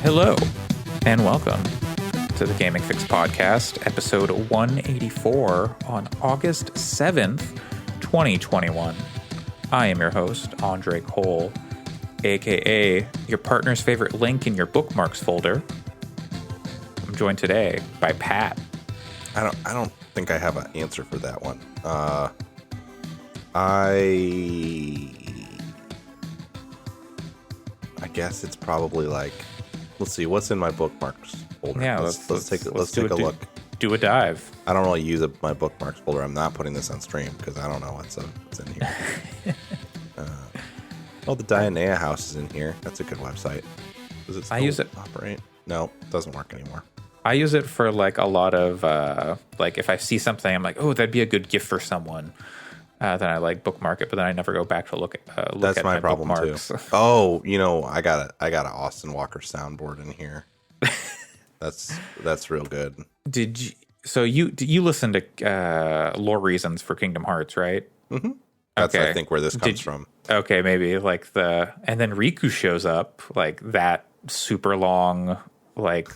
Hello, and welcome to the Gaming Fix Podcast, episode 184 on August 7th, 2021. I am your host, Andre Cole, aka your partner's favorite link in your bookmarks folder. I'm joined today by Pat. I don't think I have an answer for that one. I guess it's probably like, let's see, what's in my bookmarks folder? Yeah, let's take a look. Do a dive. I don't really use my bookmarks folder. I'm not putting this on stream because I don't know what's in here. The Dianea House is in here. That's a good website. Does it still operate? No, it doesn't work anymore. I use it for like a lot of like if I see something, I'm like, oh, that'd be a good gift for someone. Then I like bookmark it, but then I never go back to look That's at my problem bookmarks. too. Oh, I got an Austin Walker soundboard in here. That's real good. Did you listen to Lore Reasons for Kingdom Hearts, right? Mm-hmm. That's okay. I think where this comes from. Okay, maybe like and then Riku shows up like that super long, like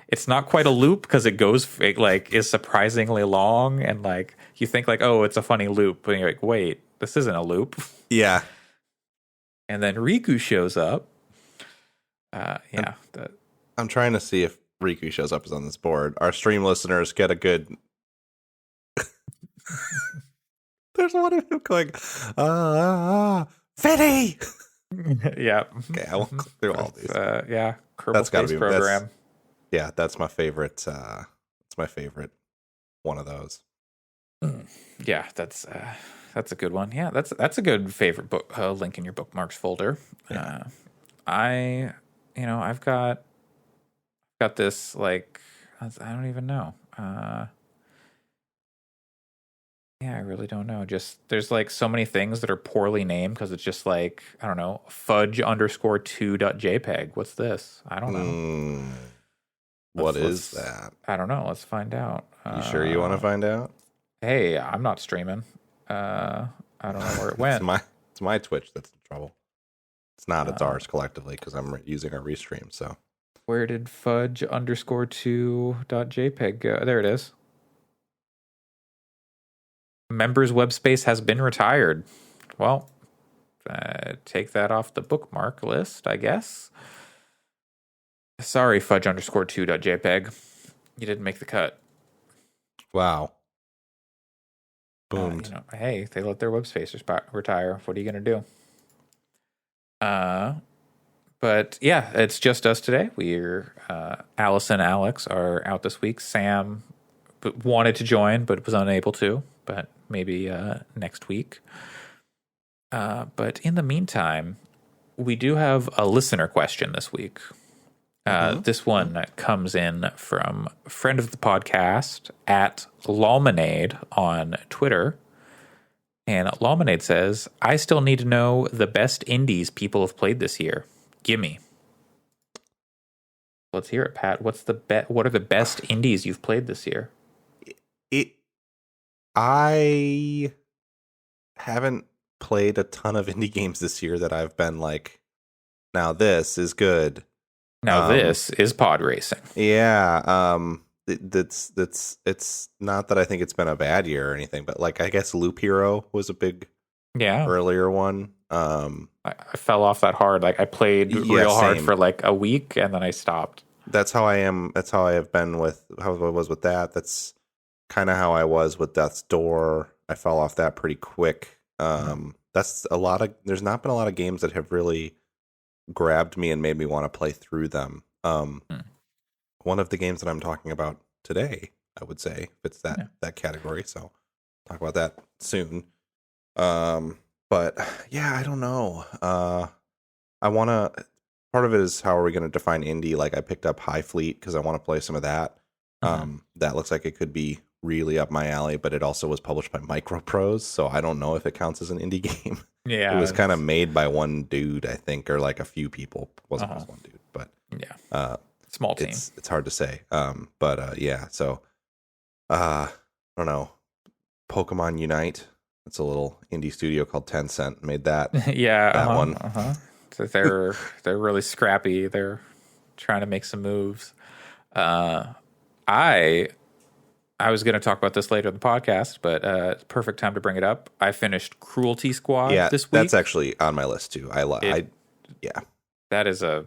it's not quite a loop because it is surprisingly long, and like you think like, oh, it's a funny loop, and you're like, wait, this isn't a loop. Yeah. And then Riku shows up. I'm trying to see if Riku shows up as on this board. Our stream listeners get a good. There's a lot of him going, Fitty! Yeah. Okay, I won't go through all these. Kerbal That's got to Space be Program. That's my favorite. It's my favorite one of those. Yeah, that's a good one. Yeah, that's a good favorite book link in your bookmarks folder. Yeah. I've got this like I don't even know. I really don't know. Just there's like so many things that are poorly named because it's just like I don't know fudge_2.jpg. What's this? I don't know. What is that? I don't know. Let's find out. You sure you want to find out? Hey, I'm not streaming. I don't know where it went. It's my Twitch that's in trouble. It's not. It's ours collectively because I'm using our restream. So where did fudge_2.jpg go? There it is. Members web space has been retired. Well, take that off the bookmark list, I guess. Sorry, fudge_2.jpg. You didn't make the cut. Wow. Boomed. Hey, they let their web space retire. What are you going to do? But yeah, it's just us today. We're Alice and Alex are out this week. Sam wanted to join, but was unable to. But maybe next week. But in the meantime, we do have a listener question this week. This one comes in from a friend of the podcast at Lawmanade on Twitter. And Lawmanade says, I still need to know the best indies people have played this year. Gimme. Let's hear it, Pat. What are the best indies you've played this year? I haven't played a ton of indie games this year that I've been like, now this is good. Now this is pod racing. Yeah. It's not that I think it's been a bad year or anything, but like I guess Loop Hero was a big earlier one. I fell off that hard. Like I played real hard for like a week and then I stopped. That's how I am. That's how I have been with how I was with that. That's kind of how I was with Death's Door. I fell off that pretty quick. That's there's not been a lot of games that have really grabbed me and made me want to play through them. One of the games that I'm talking about today, I would say, fits that category. So talk about that soon. But yeah, I don't know. Part of it is how are we going to define indie? Like I picked up High Fleet because I want to play some of that. That looks like it could be really up my alley, but it also was published by Microprose, so I don't know if it counts as an indie game. Yeah, it was kind of made by one dude, I think, or like a few people. It wasn't just one dude, but small team. It's hard to say. So I don't know. Pokemon Unite. It's a little indie studio called Tencent made that. That one. So they're really scrappy. They're trying to make some moves. I was going to talk about this later in the podcast, but it's perfect time to bring it up. I finished Cruelty Squad this week. That's actually on my list too. Yeah. That is a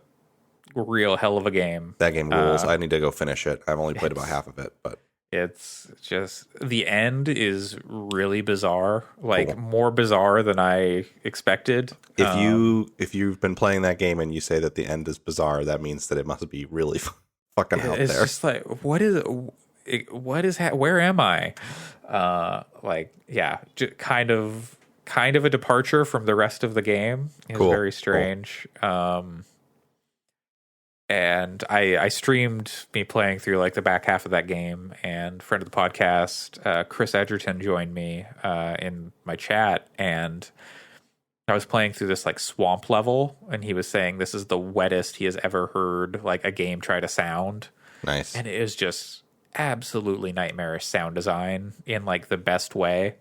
real hell of a game. That game rules. I need to go finish it. I've only played about half of it, but it's just the end is really bizarre, like more bizarre than I expected. If you've been playing that game and you say that the end is bizarre, that means that it must be really fucking out it's there. It's just like where am I? Just kind of a departure from the rest of the game. It's very strange. Cool. And I streamed me playing through like the back half of that game, and friend of the podcast, Chris Edgerton, joined me in my chat, and I was playing through this like swamp level, and he was saying this is the wettest he has ever heard like a game try to sound. Nice. And it is just absolutely nightmarish sound design in like the best way.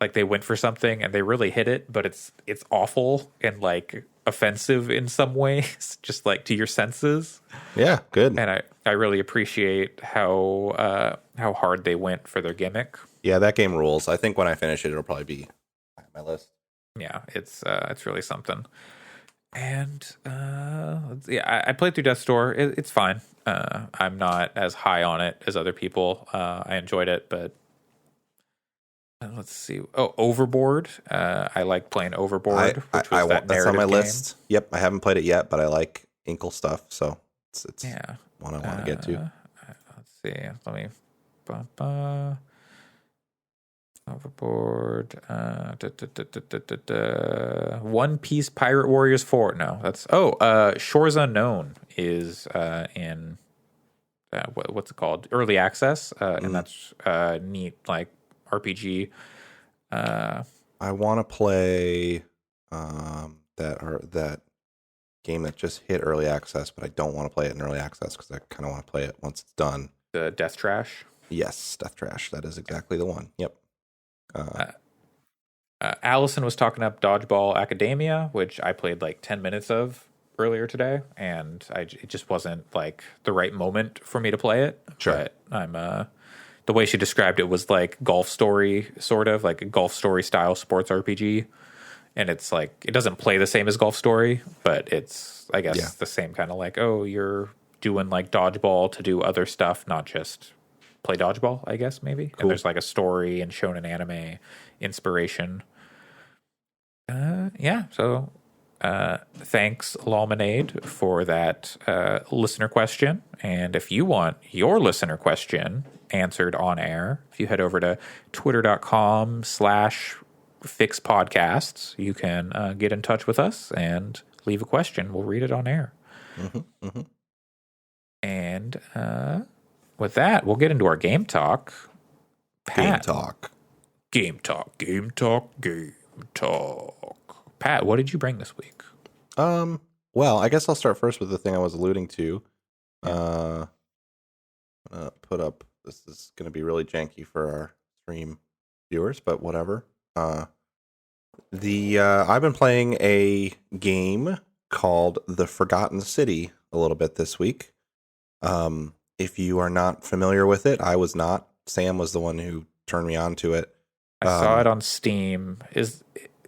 Like they went for something and they really hit it, but it's awful and like offensive in some ways, just like to your senses. Yeah, good. And I really appreciate how hard they went for their gimmick. Yeah, that game rules. I think when I finish it, it'll probably be on my list. Yeah, it's really something. And I played through Death's Door. It's fine. I'm not as high on it as other people. I enjoyed it, but let's see. Oh, Overboard. I like playing Overboard, which was that that's on my game. list. Yep, I haven't played it yet, but I like Inkle stuff, so it's one I want to get to. Let's see. Let me. Overboard. One Piece Pirate Warriors 4. No, that's Shores Unknown is in what's it called? Early access, and that's neat, like RPG. I want to play that game that just hit early access, but I don't want to play it in early access because I kind of want to play it once it's done. The Death Trash. Yes, Death Trash. That is exactly the one. Yep. Allison was talking up Dodgeball Academia, which I played like 10 minutes of earlier today, and it just wasn't like the right moment for me to play it. Sure. But I'm the way she described it was like Golf Story, sort of like a Golf Story style sports RPG, and it's like it doesn't play the same as Golf Story, but it's I guess the same kind of like you're doing like dodgeball to do other stuff, not just play dodgeball, I guess, maybe. Cool. And there's like a story and shonen anime inspiration. So thanks, Lawmanade, for that listener question. And if you want your listener question answered on air, if you head over to twitter.com/fyxpodcasts, you can get in touch with us and leave a question. We'll read it on air. Mm-hmm, mm-hmm. And with that, we'll get into our game talk. Pat. Game talk. Pat, what did you bring this week? Well, I guess I'll start first with the thing I was alluding to. Put up. This is going to be really janky for our stream viewers, but whatever. I've been playing a game called The Forgotten City a little bit this week. If you are not familiar with it, I was not. Sam was the one who turned me on to it. I saw it on Steam. This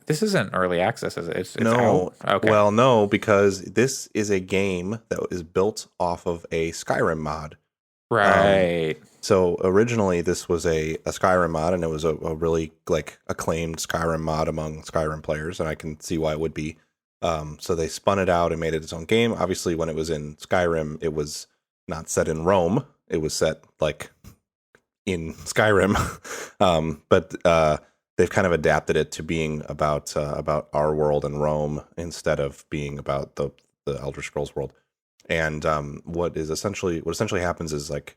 isn't early access, is it? It's no. Out? Okay. Well, no, because this is a game that is built off of a Skyrim mod. Right. So originally this was a Skyrim mod, and it was a really like acclaimed Skyrim mod among Skyrim players, and I can see why it would be. So they spun it out and made it its own game. Obviously, when it was in Skyrim, it was not set in Rome. It was set like in Skyrim. But they've kind of adapted it to being about our world and Rome instead of being about the Elder Scrolls world. And what essentially happens is like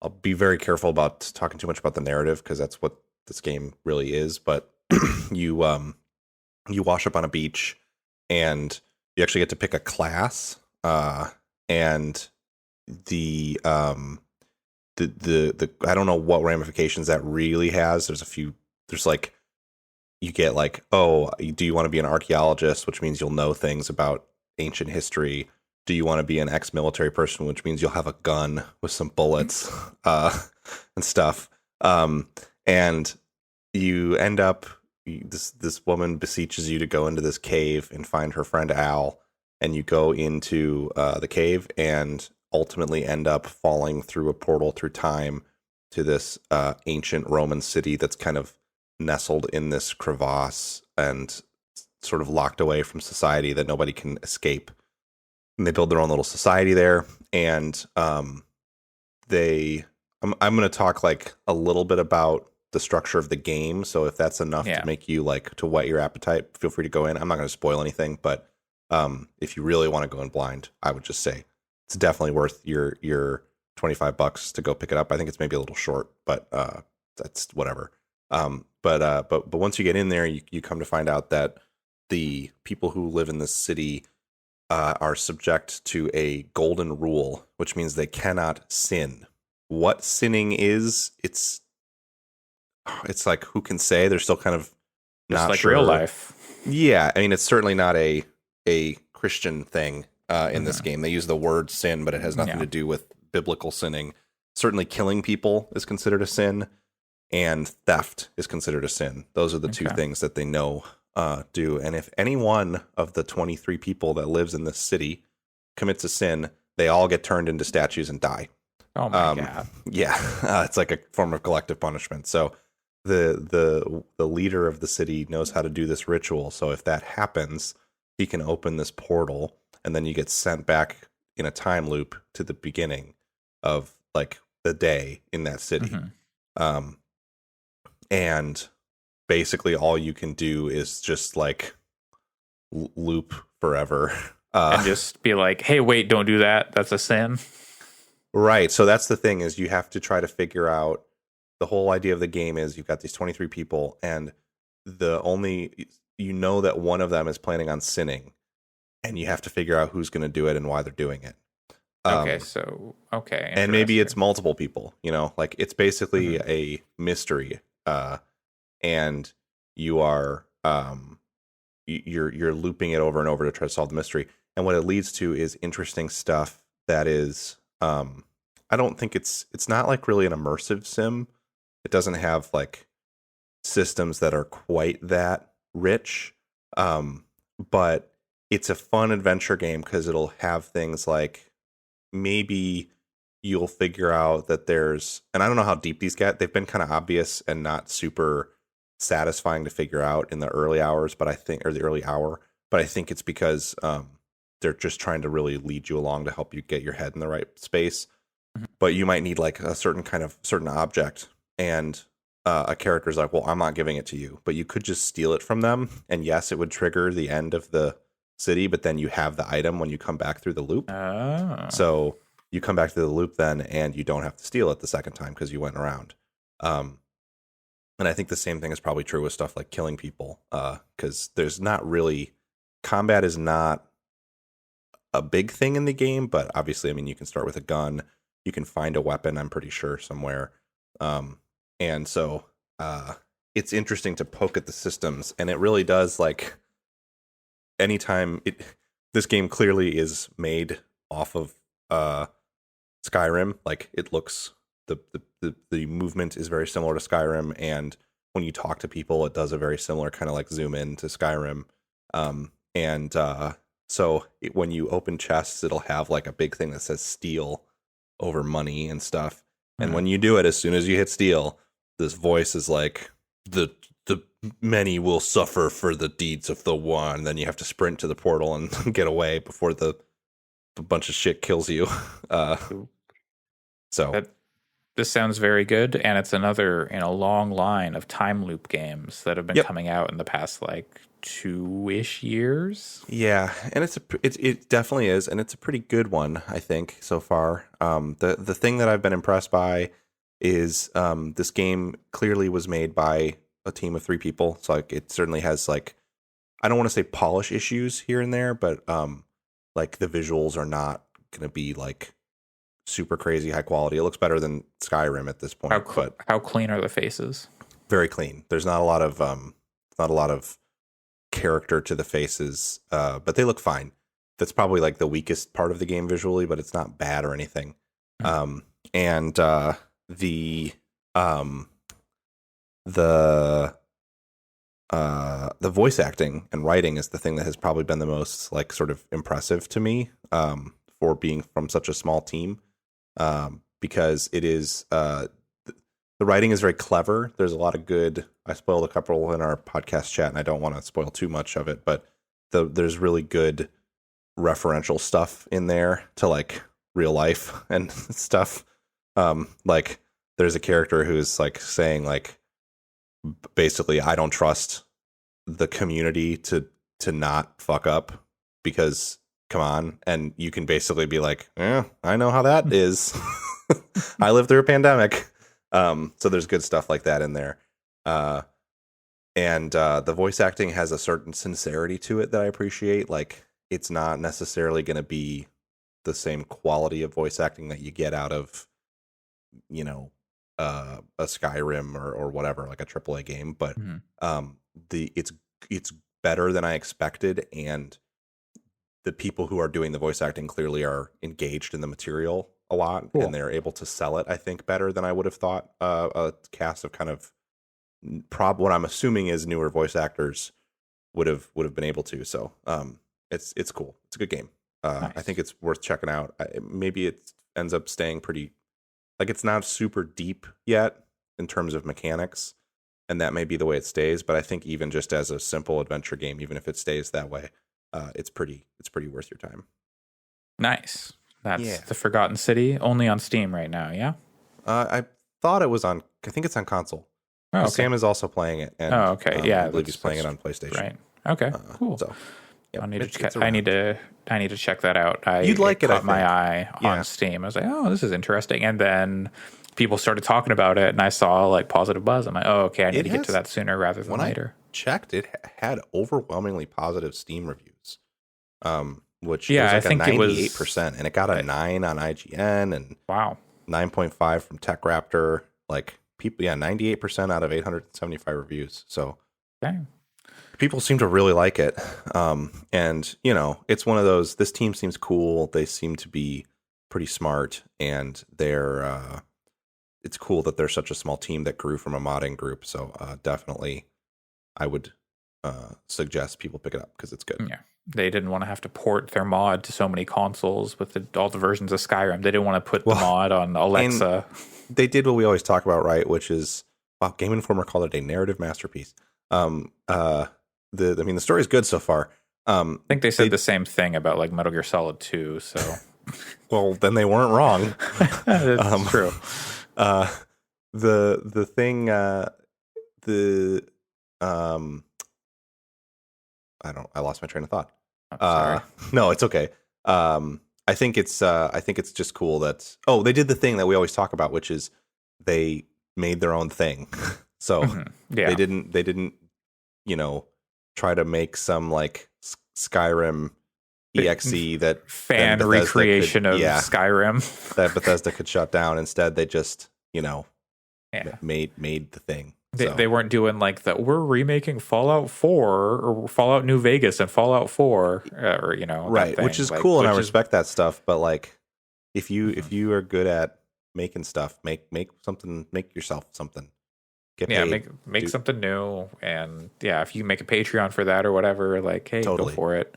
I'll be very careful about talking too much about the narrative because that's what this game really is. But you wash up on a beach and you actually get to pick a class. And the I don't know what ramifications that really has. There's like you get like, oh, do you want to be an archaeologist, which means you'll know things about ancient history? do you want to be an ex-military person, which means you'll have a gun with some bullets and stuff. And you end up, this woman beseeches you to go into this cave and find her friend Al, and you go into the cave and ultimately end up falling through a portal through time to this ancient Roman city that's kind of nestled in this crevasse and sort of locked away from society that nobody can escape. And they build their own little society there. And I'm going to talk like a little bit about the structure of the game. So if that's enough to make you like to whet your appetite, feel free to go in. I'm not going to spoil anything, but if you really want to go in blind, I would just say it's definitely worth your $25 to go pick it up. I think it's maybe a little short, but that's whatever. But once you get in there, you come to find out that the people who live in this city are subject to a golden rule, which means they cannot sin. What sinning is, it's like, who can say? They're still kind of not just like sure. Real life. Yeah, I mean, it's certainly not a Christian thing in this game. They use the word sin, but it has nothing to do with biblical sinning. Certainly killing people is considered a sin, and theft is considered a sin. Those are the two things that they know do. And if any one of the 23 people that lives in this city commits a sin, they all get turned into statues and die. Oh my God. Yeah, it's like a form of collective punishment. So the leader of the city knows how to do this ritual. So if that happens, he can open this portal, and then you get sent back in a time loop to the beginning of like the day in that city. And basically all you can do is just like loop forever. And just be like, hey, wait, don't do that. That's a sin. Right. So that's the thing, is you have to try to figure out, the whole idea of the game is you've got these 23 people, and you know that one of them is planning on sinning, and you have to figure out who's going to do it and why they're doing it. And maybe it's multiple people, like it's basically a mystery. And you are you're looping it over and over to try to solve the mystery. And what it leads to is interesting stuff that is I don't think it's not like really an immersive sim. It doesn't have like systems that are quite that rich. But it's a fun adventure game because it'll have things like, maybe you'll figure out that there's, and I don't know how deep these get. They've been kind of obvious and not super satisfying to figure out in the early hours, but I think it's because they're just trying to really lead you along to help you get your head in the right space. But you might need like a certain object, and a character's like, well, I'm not giving it to you, but you could just steal it from them. And yes, it would trigger the end of the city, but then you have the item when you come back through the loop. So you come back to the loop then, and you don't have to steal it the second time because you went around. And I think the same thing is probably true with stuff like killing people, because there's not really, combat is not a big thing in the game, but obviously, I mean, you can start with a gun, you can find a weapon, I'm pretty sure, somewhere. And so it's interesting to poke at the systems, and it really does, like, anytime this game clearly is made off of Skyrim. Like, it looks, the movement is very similar to Skyrim, and when you talk to people, it does a very similar kind of like zoom in to Skyrim. So when you open chests, it'll have like a big thing that says steal over money and stuff. And when you do it, as soon as you hit steal, this voice is like, the many will suffer for the deeds of the one. Then you have to sprint to the portal and get away before the bunch of shit kills you. This sounds very good, and it's another in a long line of time loop games that have been coming out in the past like 2-ish years. Yeah, and it definitely is, and it's a pretty good one, I think, so far. The thing that I've been impressed by is this game clearly was made by a team of 3 people, so like it certainly has, like, I don't want to say polish issues here and there, but like the visuals are not going to be like super crazy high quality. It looks better than Skyrim at this point. How clean are the faces? Very clean. There's not a lot of character to the faces, but they look fine. that's probably like the weakest part of the game visually, but it's not bad or anything. And the voice acting and writing is the thing that has probably been the most like sort of impressive to me, for being from such a small team, because it is the writing is very clever. There's a lot of good. I spoiled a couple in our podcast chat, and I don't want to spoil too much of it, but there's really good referential stuff in there to like real life and stuff. Like there's a character who's like saying like basically I don't trust the community to not fuck up, because come on, and you can basically be like, yeah, I know how that is. I lived through a pandemic. So there's good stuff like that in there. And the voice acting has a certain sincerity to it that I appreciate. Like it's not necessarily going to be the same quality of voice acting that you get out of, you know, a Skyrim or whatever, like a AAA game, but it's better than I expected, and the people who are doing the voice acting clearly are engaged in the material a lot, and they're able to sell it, I think, better than I would have thought. A cast of kind of what I'm assuming is newer voice actors would have been able to. So it's cool. It's a good game. Nice. I think it's worth checking out. Maybe it ends up staying pretty, like it's not super deep yet in terms of mechanics, and that may be the way it stays. But I think even just as a simple adventure game, even if it stays that way, it's pretty worth your time. Nice. That's The Forgotten City, only on Steam right now, yeah? I thought it was on, I think it's on console. Oh, okay. Sam is also playing it. And, Yeah. I believe he's playing it on PlayStation. Right. Okay, cool. So, I need to check that out. You'd like it, caught my eye on Steam. I was like, oh, this is interesting. And then people started talking about it, and I saw like positive buzz. I'm like, oh, okay, I need to get to that sooner rather than later. I checked, it had overwhelmingly positive Steam reviews. Which was like I think 98%, and it got a 9 on IGN, and 9.5 from Tech Raptor. Like people, 98% out of 875 reviews. So people seem to really like it. And you know, it's one of those. This team seems cool. They seem to be pretty smart, and they're. It's cool that they're such a small team that grew from a modding group. So definitely, I would suggest people pick it up because it's good. Yeah. They didn't want to have to port their mod to so many consoles with all the versions of Skyrim. They didn't want to put the mod on Alexa. They did what we always talk about, right? Which is, wow, Game Informer called it a narrative masterpiece. The story is good so far. I think they said the same thing about like Metal Gear Solid 2. So, well, then they weren't wrong. That's true. The thing, I lost my train of thought. No, it's okay. I think it's just cool that they did the thing that we always talk about, which is they made their own thing. So they didn't, you know, try to make some like Skyrim exe that fan recreation of Skyrim that Bethesda could shut down. Instead, they just, you know, made the thing. They weren't doing like that. We're remaking Fallout 4 or Fallout New Vegas and Fallout 4, or you know, right? Which is like, cool, and I respect that stuff. But like, if you are good at making stuff, make something, make yourself something. Get paid. Make something new, and if you make a Patreon for that or whatever, like, hey, go for it.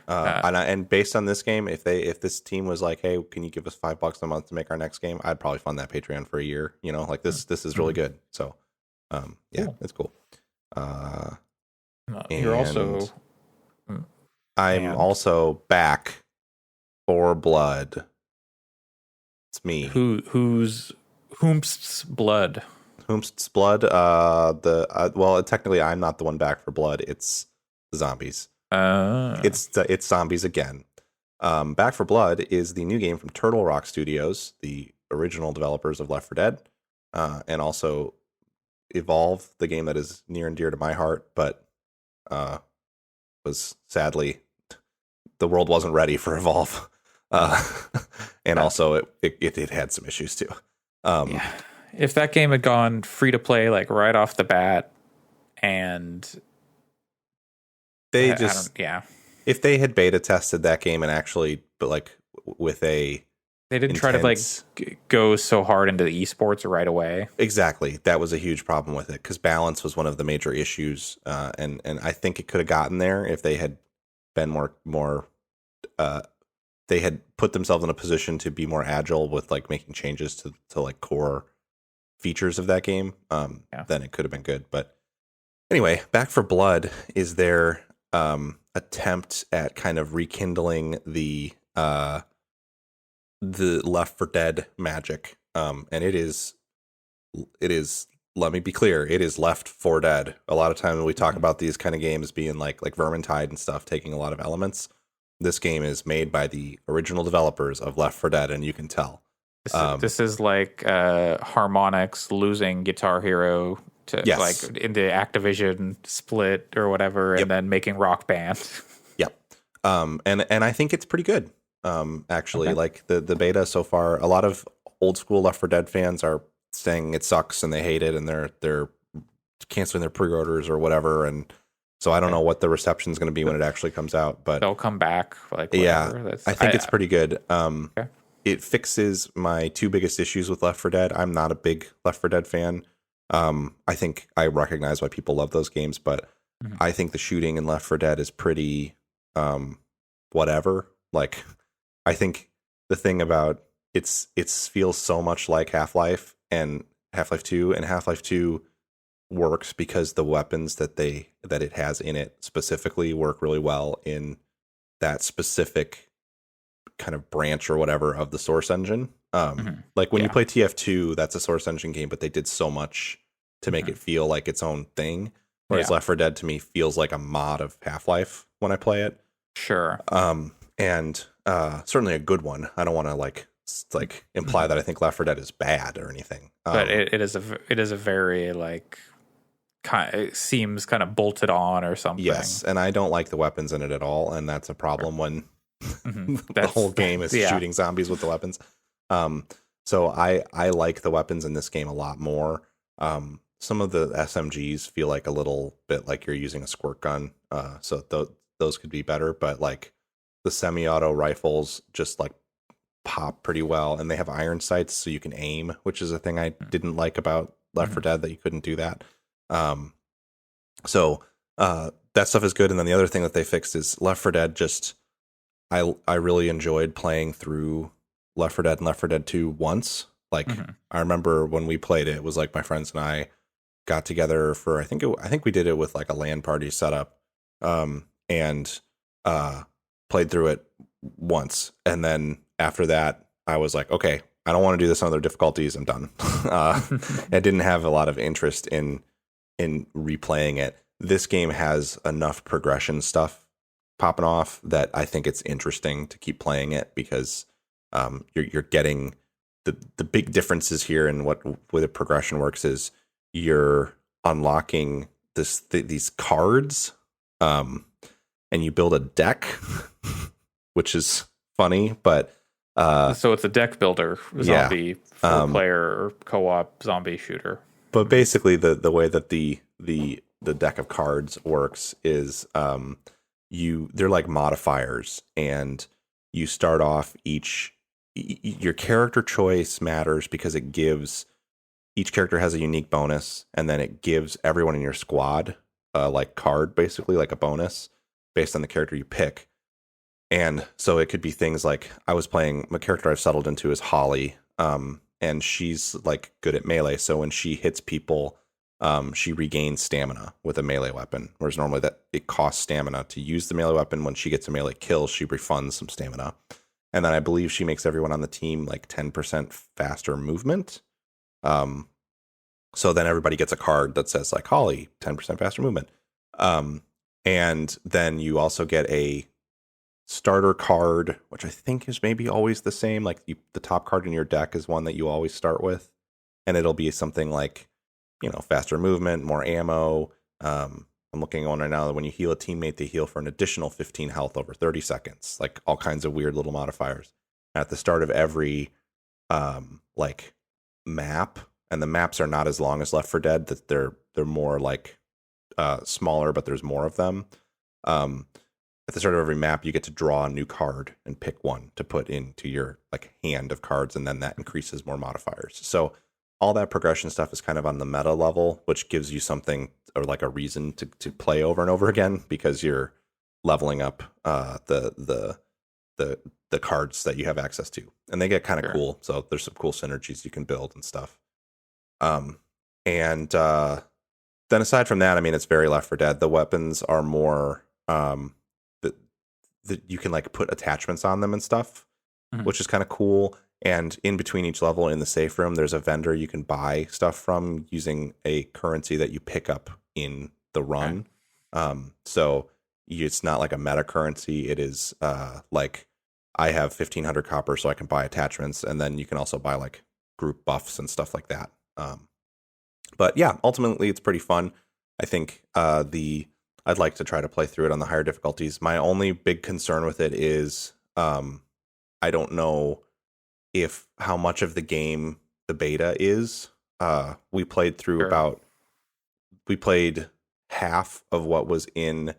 And based on this game, if this team was like, hey, can you give us $5 a month to make our next game? I'd probably fund that Patreon for a year. You know, like this is really good. So. Cool. It's cool. You're also. I'm also back for blood. It's me. Who's Whomst's blood? Whomst's blood. Well, technically, I'm not the one back for blood. It's the zombies. It's zombies again. Back for Blood is the new game from Turtle Rock Studios, the original developers of Left 4 Dead, and also Evolve, the game that is near and dear to my heart, but was sadly the world wasn't ready for Evolve, and also it had some issues too. If that game had gone free to play like right off the bat, and they if they had beta tested that game and actually, but like with a They didn't try to intense, go so hard into the esports right away. exactly, that was a huge problem with it because balance was one of the major issues, and I think it could have gotten there if they had been more uh, they had put themselves in a position to be more agile with like making changes to like core features of that game. Yeah. Then it could have been good. But anyway, Back for Blood is their attempt at kind of rekindling the Left 4 Dead magic. And it is, let me be clear, it is Left 4 Dead. A lot of times when we talk about these kind of games being like Vermintide and stuff, taking a lot of elements. This game is made by the original developers of Left 4 Dead, and you can tell. This is like Harmonix losing Guitar Hero to Yes. like into Activision split or whatever, and then making Rock Band. Yep. And I think it's pretty good. Actually, Okay. like the beta so far, a lot of old school Left 4 Dead fans are saying it sucks and they hate it and they're canceling their pre-orders or whatever. And so I don't know what the reception is going to be when it actually comes out, but They'll come back. Like whatever. yeah, I think it's pretty good. Okay. It fixes my two biggest issues with Left 4 Dead. I'm not a big Left 4 Dead fan. I think I recognize why people love those games, but I think the shooting in Left 4 Dead is pretty whatever. Like, I think the thing about it feels so much like Half-Life and Half-Life 2, and Half-Life 2 works because the weapons that it has in it specifically work really well in that specific kind of branch or whatever of the Source engine. Like when you play TF2, that's a Source engine game, but they did so much to make it feel like its own thing. Whereas Left 4 Dead to me feels like a mod of Half-Life when I play it. Sure. And certainly a good one. I don't want to like imply that I think Left 4 Dead is bad or anything. But it is a very like it seems kind of bolted on or something. Yes, and I don't like the weapons in it at all, and that's a problem when the whole game is shooting zombies with the weapons. So I like the weapons in this game a lot more. Some of the SMGs feel like a little bit like you're using a squirt gun. So those could be better, but like the semi-auto rifles just like pop pretty well, and they have iron sights so you can aim, which is a thing I didn't like about Left 4 Dead, that you couldn't do that. So that stuff is good. And then the other thing that they fixed is Left 4 Dead just I really enjoyed playing through Left 4 Dead and Left 4 Dead 2 once. Like I remember when we played it, it was like my friends and I got together for I think we did it with like a LAN party setup, and played through it once, and then after that I was like, okay, I don't want to do this on other difficulties. I'm done. I didn't have a lot of interest in replaying it. This game has enough progression stuff popping off that I think it's interesting to keep playing it, because you're getting the big differences here in where the progression works is you're unlocking these cards, and you build a deck, which is funny, but so it's a deck builder zombie 4-player or co-op zombie shooter. But basically the way that the deck of cards works is they're like modifiers, and you start off your character choice matters because it gives each character has a unique bonus, and then it gives everyone in your squad like card, basically like a bonus based on the character you pick. And so it could be things like I was playing my character I've settled into is Holly, and she's like good at melee. So when she hits people, she regains stamina with a melee weapon, whereas normally that it costs stamina to use the melee weapon. When she gets a melee kill, she refunds some stamina. And then I believe she makes everyone on the team like 10% faster movement. So then everybody gets a card that says like Holly, 10% faster movement. And then you also get a starter card, which I think is maybe always the same. Like the top card in your deck is one that you always start with, and it'll be something like, faster movement, more ammo. I'm looking on right now that when you heal a teammate, they heal for an additional 15 health over 30 seconds. Like all kinds of weird little modifiers at the start of every like map. And the maps are not as long as Left 4 Dead. That they're more like smaller, but there's more of them. at the start of every map, you get to draw a new card and pick one to put into your like hand of cards, and then that increases more modifiers. So all that progression stuff is kind of on the meta level, which gives you something or like a reason to play over and over again because you're leveling up the cards that you have access to, and they get kind of cool. So there's some cool synergies you can build and stuff. And then aside from that, I mean, it's very Left 4 Dead. The weapons are more that you can like put attachments on them and stuff, which is kind of cool. And in between each level in the safe room, there's a vendor you can buy stuff from using a currency that you pick up in the run. So it's not like a meta currency. It is like I have 1,500 copper, so I can buy attachments, and then you can also buy like group buffs and stuff like that. But yeah, ultimately it's pretty fun. I think I'd like to try to play through it on the higher difficulties. My only big concern with it is I don't know if how much of the game the beta is. We played through we played half of what was in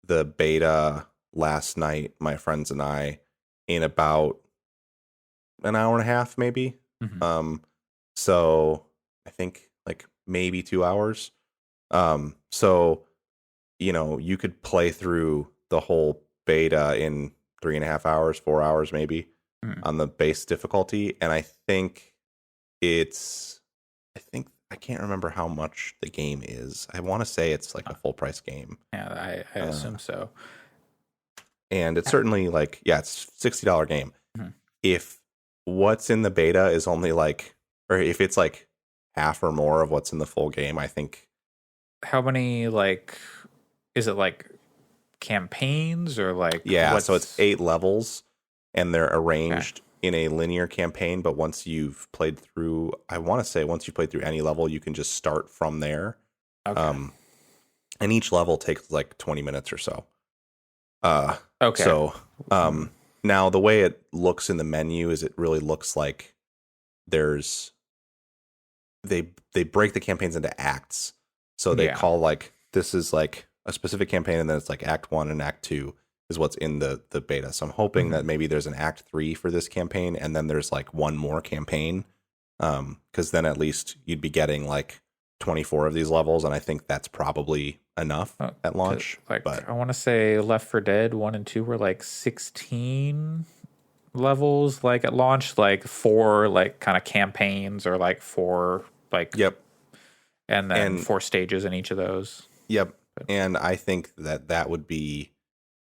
the beta last night, my friends and I, in about an hour and a half, maybe. So I think like maybe 2 hours. So, you know, you could play through the whole beta in 3.5 hours, 4 hours, maybe on the base difficulty. And I think I can't remember how much the game is. I want to say it's like a full price game. Yeah, I assume so. And it's certainly like, yeah, it's $60 game. If what's in the beta is only like, or if it's like half or more of what's in the full game, I think. How many, like, is it like campaigns or like? Yeah, so it's 8 levels and they're arranged in a linear campaign. But once you've played through, I want to say once you played through any level, you can just start from there. And each level takes like 20 minutes or so. So now the way it looks in the menu is it really looks like they break the campaigns into acts. So they call like, this is like a specific campaign, and then it's like Act 1 and Act 2 is what's in the beta. So I'm hoping that maybe there's an Act 3 for this campaign, and then there's like one more campaign. Because then at least you'd be getting like 24 of these levels, and I think that's probably enough at launch. Like, but I want to say Left 4 Dead 1 and 2 were like 16 levels, like at launch, like 4 like kind of campaigns, or like 4 like and then 4 stages in each of those. And I think that would be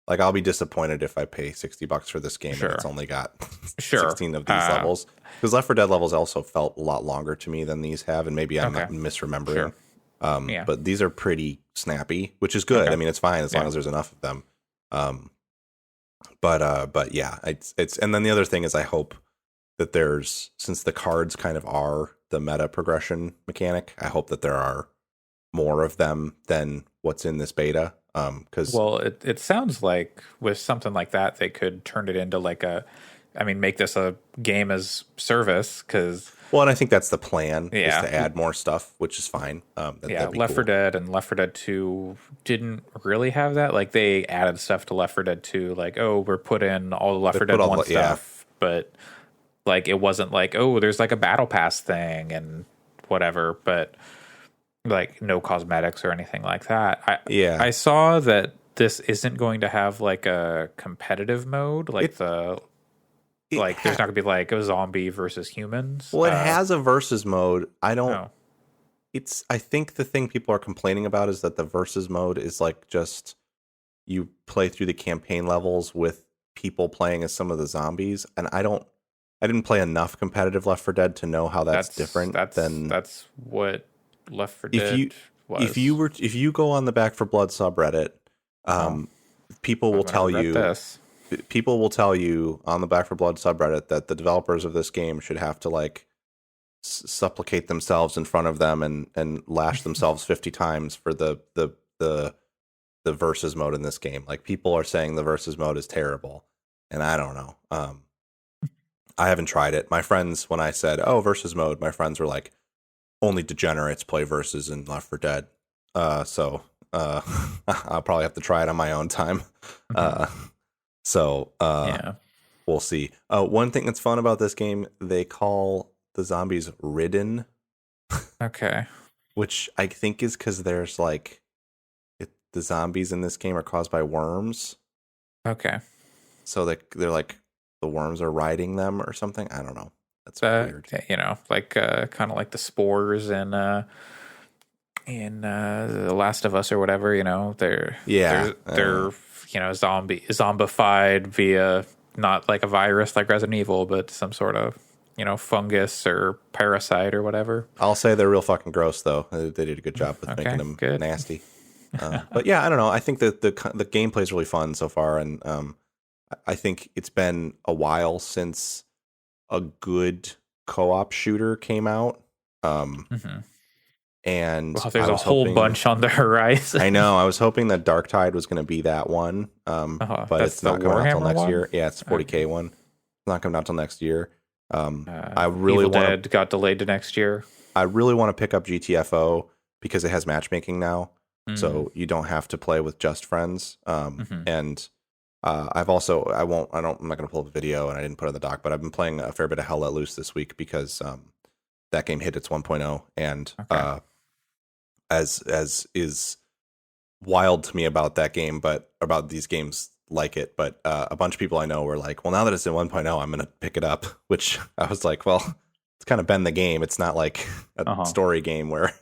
like, I'll be disappointed if I pay $60 for this game and it's only got 16 of these levels, because Left 4 Dead levels also felt a lot longer to me than these have, and maybe I'm misremembering. But these are pretty snappy, which is good. I mean, it's fine as long as there's enough of them. But yeah, it's and then the other thing is, I hope that since the cards kind of are the meta progression mechanic, I hope that there are more of them than what's in this beta. Because it sounds like with something like that, they could turn it into like make this a game as service. And I think that's the plan, is to add more stuff, which is fine. Left 4 Dead and Left 4 Dead 2 didn't really have that. Like, they added stuff to Left 4 Dead 2, like, we're putting all the Left 4 Dead 1 stuff, but like, it wasn't like, there's like a battle pass thing and whatever, but like no cosmetics or anything like that. I saw that this isn't going to have like a competitive mode, like there's not going to be like a zombie versus humans. Well, it has a versus mode. I think the thing people are complaining about is that the versus mode is like just you play through the campaign levels with people playing as some of the zombies, and I didn't play enough competitive Left 4 Dead to know how that's different. That's what Left 4 Dead was. If you go on the Back for Blood subreddit, people will tell you. People will tell you on the Back for Blood subreddit that the developers of this game should have to like supplicate themselves in front of them and lash themselves 50 times for the versus mode in this game. Like, people are saying the versus mode is terrible, and I don't know. I haven't tried it. My friends, when I said, versus mode, my friends were like, only degenerates play versus in Left 4 Dead. So I'll probably have to try it on my own time. So Yeah. we'll see. One thing that's fun about this game, they call the zombies ridden, Okay. which I think is because there's like the zombies in this game are caused by worms. Okay. So they're like the worms are riding them or something. I don't know. That's weird. You know, like kind of like the spores in The Last of Us or whatever. You know, they're you know zombified via not like a virus like Resident Evil, but some sort of fungus or parasite or whatever. I'll say they're real fucking gross though. They did a good job with making them nasty. But yeah, I don't know. I think that the gameplay is really fun so far, and I think it's been a while since a good co-op shooter came out. And there's a whole bunch on the horizon. I know. I was hoping that Darktide was going to be that one, but it's not coming out till next year. Yeah, it's 40K one. It's not coming out till next year. I really Evil Dead got delayed to next year. I really want to pick up GTFO because it has matchmaking now, so you don't have to play with just friends. And I've also I'm not going to pull up a video, and I didn't put it in the doc, but I've been playing a fair bit of Hell Let Loose this week because that game hit its 1.0, and as is wild to me about that game, but about these games like it, but a bunch of people I know were like, well, now that it's in 1.0, I'm going to pick it up, which I was like, well, it's kind of been the game. It's not like a story game where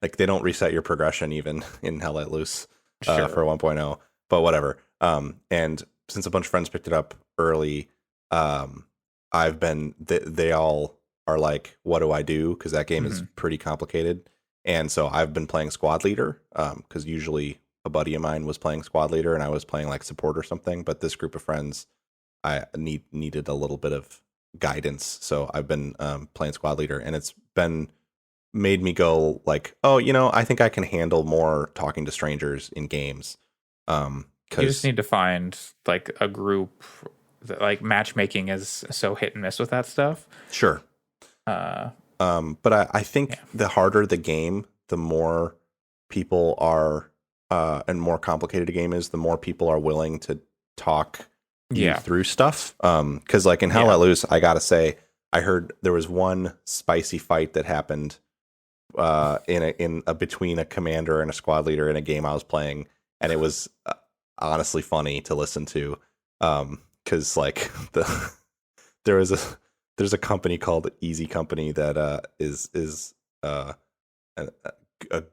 like they don't reset your progression even in Hell Let Loose for 1.0, but whatever. And since a bunch of friends picked it up early, I've been they all are like, what do I do? Because that game is pretty complicated. And so I've been playing Squad Leader because usually a buddy of mine was playing Squad Leader and I was playing like support or something. But this group of friends, I needed a little bit of guidance. So I've been playing Squad Leader, and it's made me go like, oh, I think I can handle more talking to strangers in games. You just need to find like a group that, like, matchmaking is so hit and miss with that stuff. Sure. But I think the harder the game, the more people are, and more complicated a game is, the more people are willing to talk you through stuff. Because like in Hell Let Loose, I gotta say, I heard there was one spicy fight that happened between a commander and a squad leader in a game I was playing, and it was honestly funny to listen to. Because like there's a company called Easy Company that is a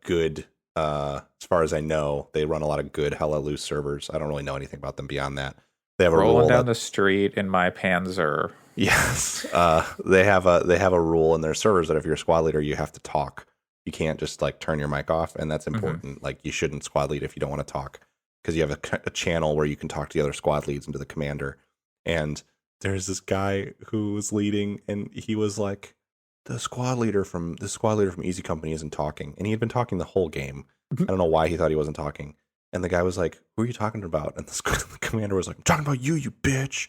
good, as far as I know, they run a lot of good Hell Let Loose servers. I don't really know anything about them beyond that. They have rolling down the street in my Panzer. Yes, they have a rule in their servers that if you're a squad leader, you have to talk. You can't just like turn your mic off, and that's important. Like you shouldn't squad lead if you don't want to talk, because you have a channel where you can talk to the other squad leads and to the commander. And there's this guy who was leading, and he was like, the squad leader from Easy Company isn't talking. And he had been talking the whole game. I don't know why he thought he wasn't talking. And the guy was like, who are you talking about? And the commander was like, I'm talking about you bitch.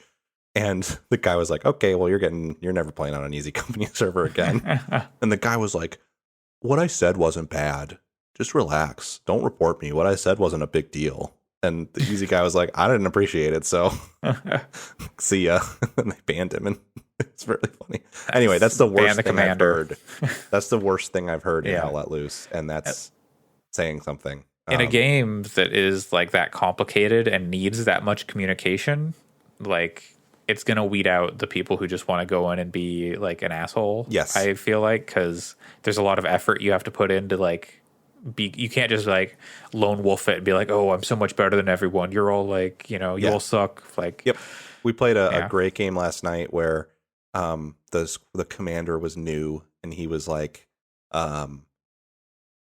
And the guy was like, okay, well, you're never playing on an Easy Company server again. And the guy was like, what I said wasn't bad. Just relax. Don't report me. What I said wasn't a big deal. And the Easy guy was like, I didn't appreciate it, so see ya. And they banned him, and it's really funny. Anyway, that's the worst thing I've heard. That's the worst thing I've heard in Hell Let Loose, and that's saying something. In a game that is like that complicated and needs that much communication, like it's going to weed out the people who just want to go in and be like an asshole. Yes. I feel like, because there's a lot of effort you have to put into like, you can't just like lone wolf it and be like, oh, I'm so much better than everyone. You're all like, you all suck. Like, yep. We played a great game last night where the commander was new, and he was like,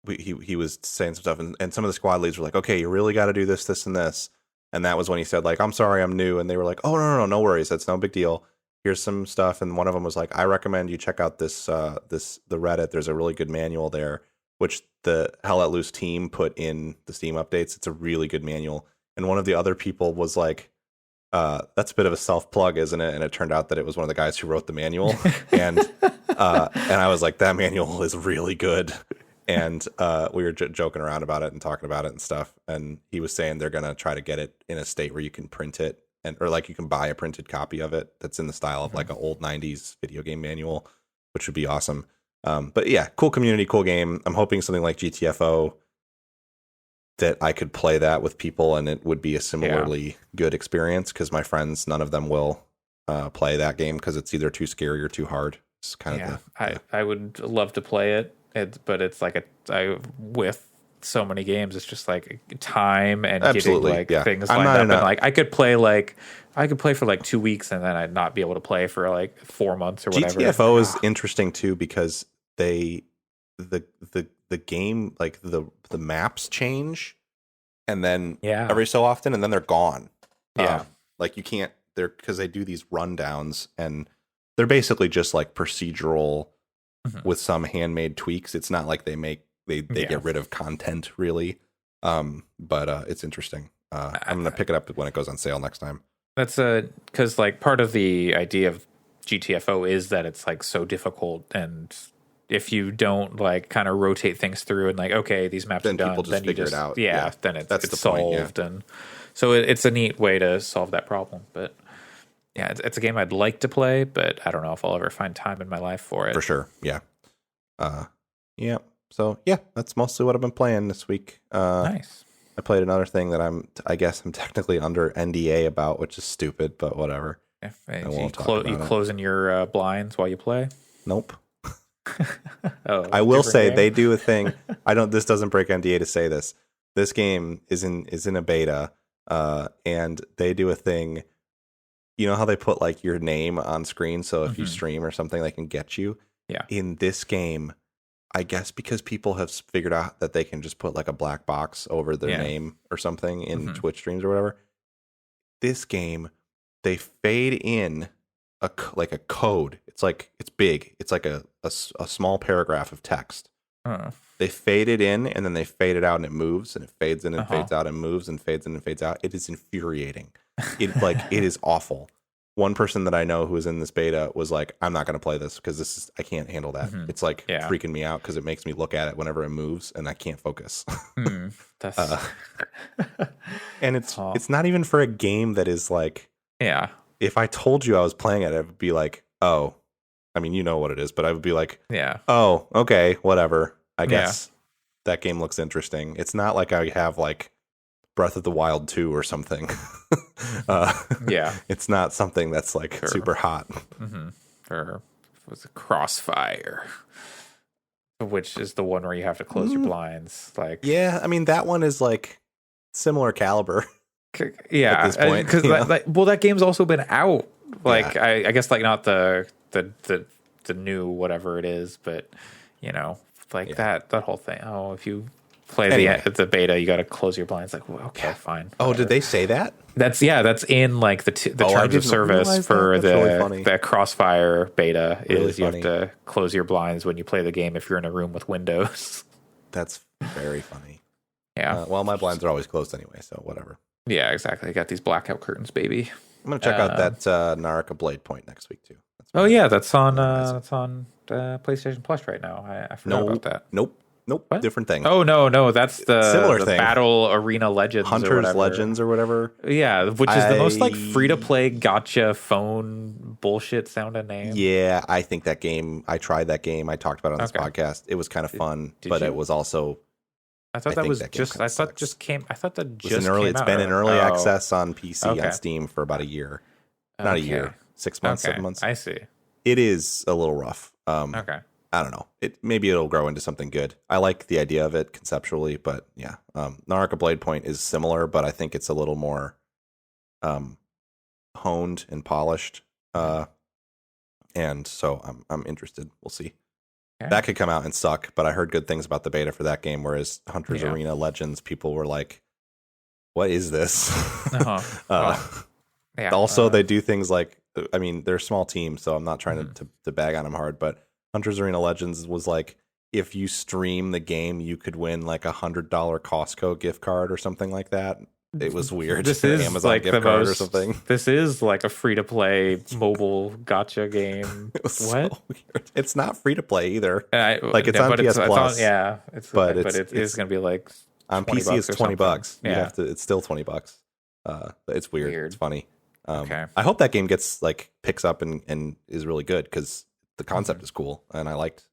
he was saying some stuff, and some of the squad leads were like, okay, you really got to do this, this, and this. And that was when he said like, I'm sorry, I'm new. And they were like, oh, no worries. That's no big deal. Here's some stuff. And one of them was like, I recommend you check out the Reddit. There's a really good manual there, which the Hell Let Loose team put in the Steam updates. It's a really good manual. And one of the other people was like, that's a bit of a self-plug, isn't it? And it turned out that it was one of the guys who wrote the manual. And I was like, that manual is really good. And we were joking around about it and talking about it and stuff. And he was saying they're gonna try to get it in a state where you can print it or like you can buy a printed copy of it that's in the style of like an old '90s video game manual, which would be awesome. But yeah, cool community, cool game. I'm hoping something like GTFO that I could play that with people and it would be a similarly good experience because my friends, none of them will play that game because it's either too scary or too hard. It's kind of I would love to play it. But it's like with so many games, it's just like time and Absolutely, getting like things I'm lined not up. in a- And like I could play for like 2 weeks and then I'd not be able to play for like 4 months or whatever. GTFO is interesting too because the game, like the maps change and then every so often and then they're gone. Like you can't because they do these rundowns and they're basically just like procedural with some handmade tweaks. It's not like they get rid of content really. But it's interesting. I'm gonna pick it up when it goes on sale next time. That's because like part of the idea of GTFO is that it's like so difficult, and if you don't like kind of rotate things through and like okay these maps then are done, people just then figure it out. Then That's it's the solved, point, and so it's a neat way to solve that problem. But yeah, it's a game I'd like to play, but I don't know if I'll ever find time in my life for it. For sure, yeah. So yeah, that's mostly what I've been playing this week. Nice. I played another thing that I guess I'm technically under NDA about, which is stupid, but whatever. You closing your blinds while you play? Nope. I will say game? They do a thing. This doesn't break NDA to say this. This game is in a beta, and they do a thing. You know how they put like your name on screen, so if you stream or something, they can get you. Yeah. In this game, I guess because people have figured out that they can just put like a black box over their name or something in Twitch streams or whatever. This game, they fade in a code. It's like it's big. It's like a small paragraph of text. They fade it in and then they fade it out and it moves and it fades in and fades out and moves and fades in and fades out. It is infuriating. It is awful. One person that I know who is in this beta was like, I'm not going to play this because I can't handle that. It's like freaking me out because it makes me look at it whenever it moves and I can't focus. That's and it's not even for a game that is like, if I told you I was playing it, I would be like, oh, I mean, you know what it is, but I would be like, oh, okay, whatever. I guess that game looks interesting. It's not like I have like Breath of the Wild 2 or something. It's not something that's like super hot. Or was it Crossfire, which is the one where you have to close your blinds. Like, I mean that one is like similar caliber. At this point, because that game's also been out. Like, I guess like not the new whatever it is, but you know, like that whole thing. Oh, if you play the beta, you got to close your blinds. Like, well, okay, fine. Oh, did they say that? That's in like the terms of service for the Crossfire beta is you have to close your blinds when you play the game if you're in a room with windows. That's very funny. Yeah. Well, my blinds are always closed anyway, so whatever. Yeah, exactly. I got these blackout curtains, baby. I'm gonna check out that Naraka Blade Point next week too. That's on PlayStation Plus right now. I forgot about that. Nope. What? Different thing. Oh no, that's the similar thing. Battle Arena Legends, Hunters Legends or whatever. Yeah, which is the most like free to play gotcha phone bullshit sounding name. Yeah, I think that game. I tried that game. I talked about it on this podcast. It was kind of fun, but it was also. I thought that was just. I thought just came. I thought that just came It's been in early access on PC on Steam for about a year. Not a year. 6 months, 7 months. I see. It is a little rough. I don't know. Maybe it'll grow into something good. I like the idea of it conceptually, but yeah. Naraka Blade Point is similar, but I think it's a little more honed and polished. And so I'm interested. We'll see. Okay. That could come out and suck, but I heard good things about the beta for that game, whereas Hunter's Arena Legends, people were like, what is this? Also, they do things like, I mean, they're a small team, so I'm not trying to bag on them hard, but Hunter's Arena Legends was like, if you stream the game, you could win like $100 Costco gift card or something like that. it was weird. This is Amazon like gift the card or most. something. This is like a free to play mobile gotcha game. It was What? so weird. It's not free to play either. I, Like it's on but PS it's Plus, on, yeah, it's but but it is going to be like on 20 PC. It's bucks or 20 something. bucks. You Yeah, have to. It's still 20 bucks. It's weird. It's funny. Okay. I hope that game gets like picks up and is really good because the concept is cool and I liked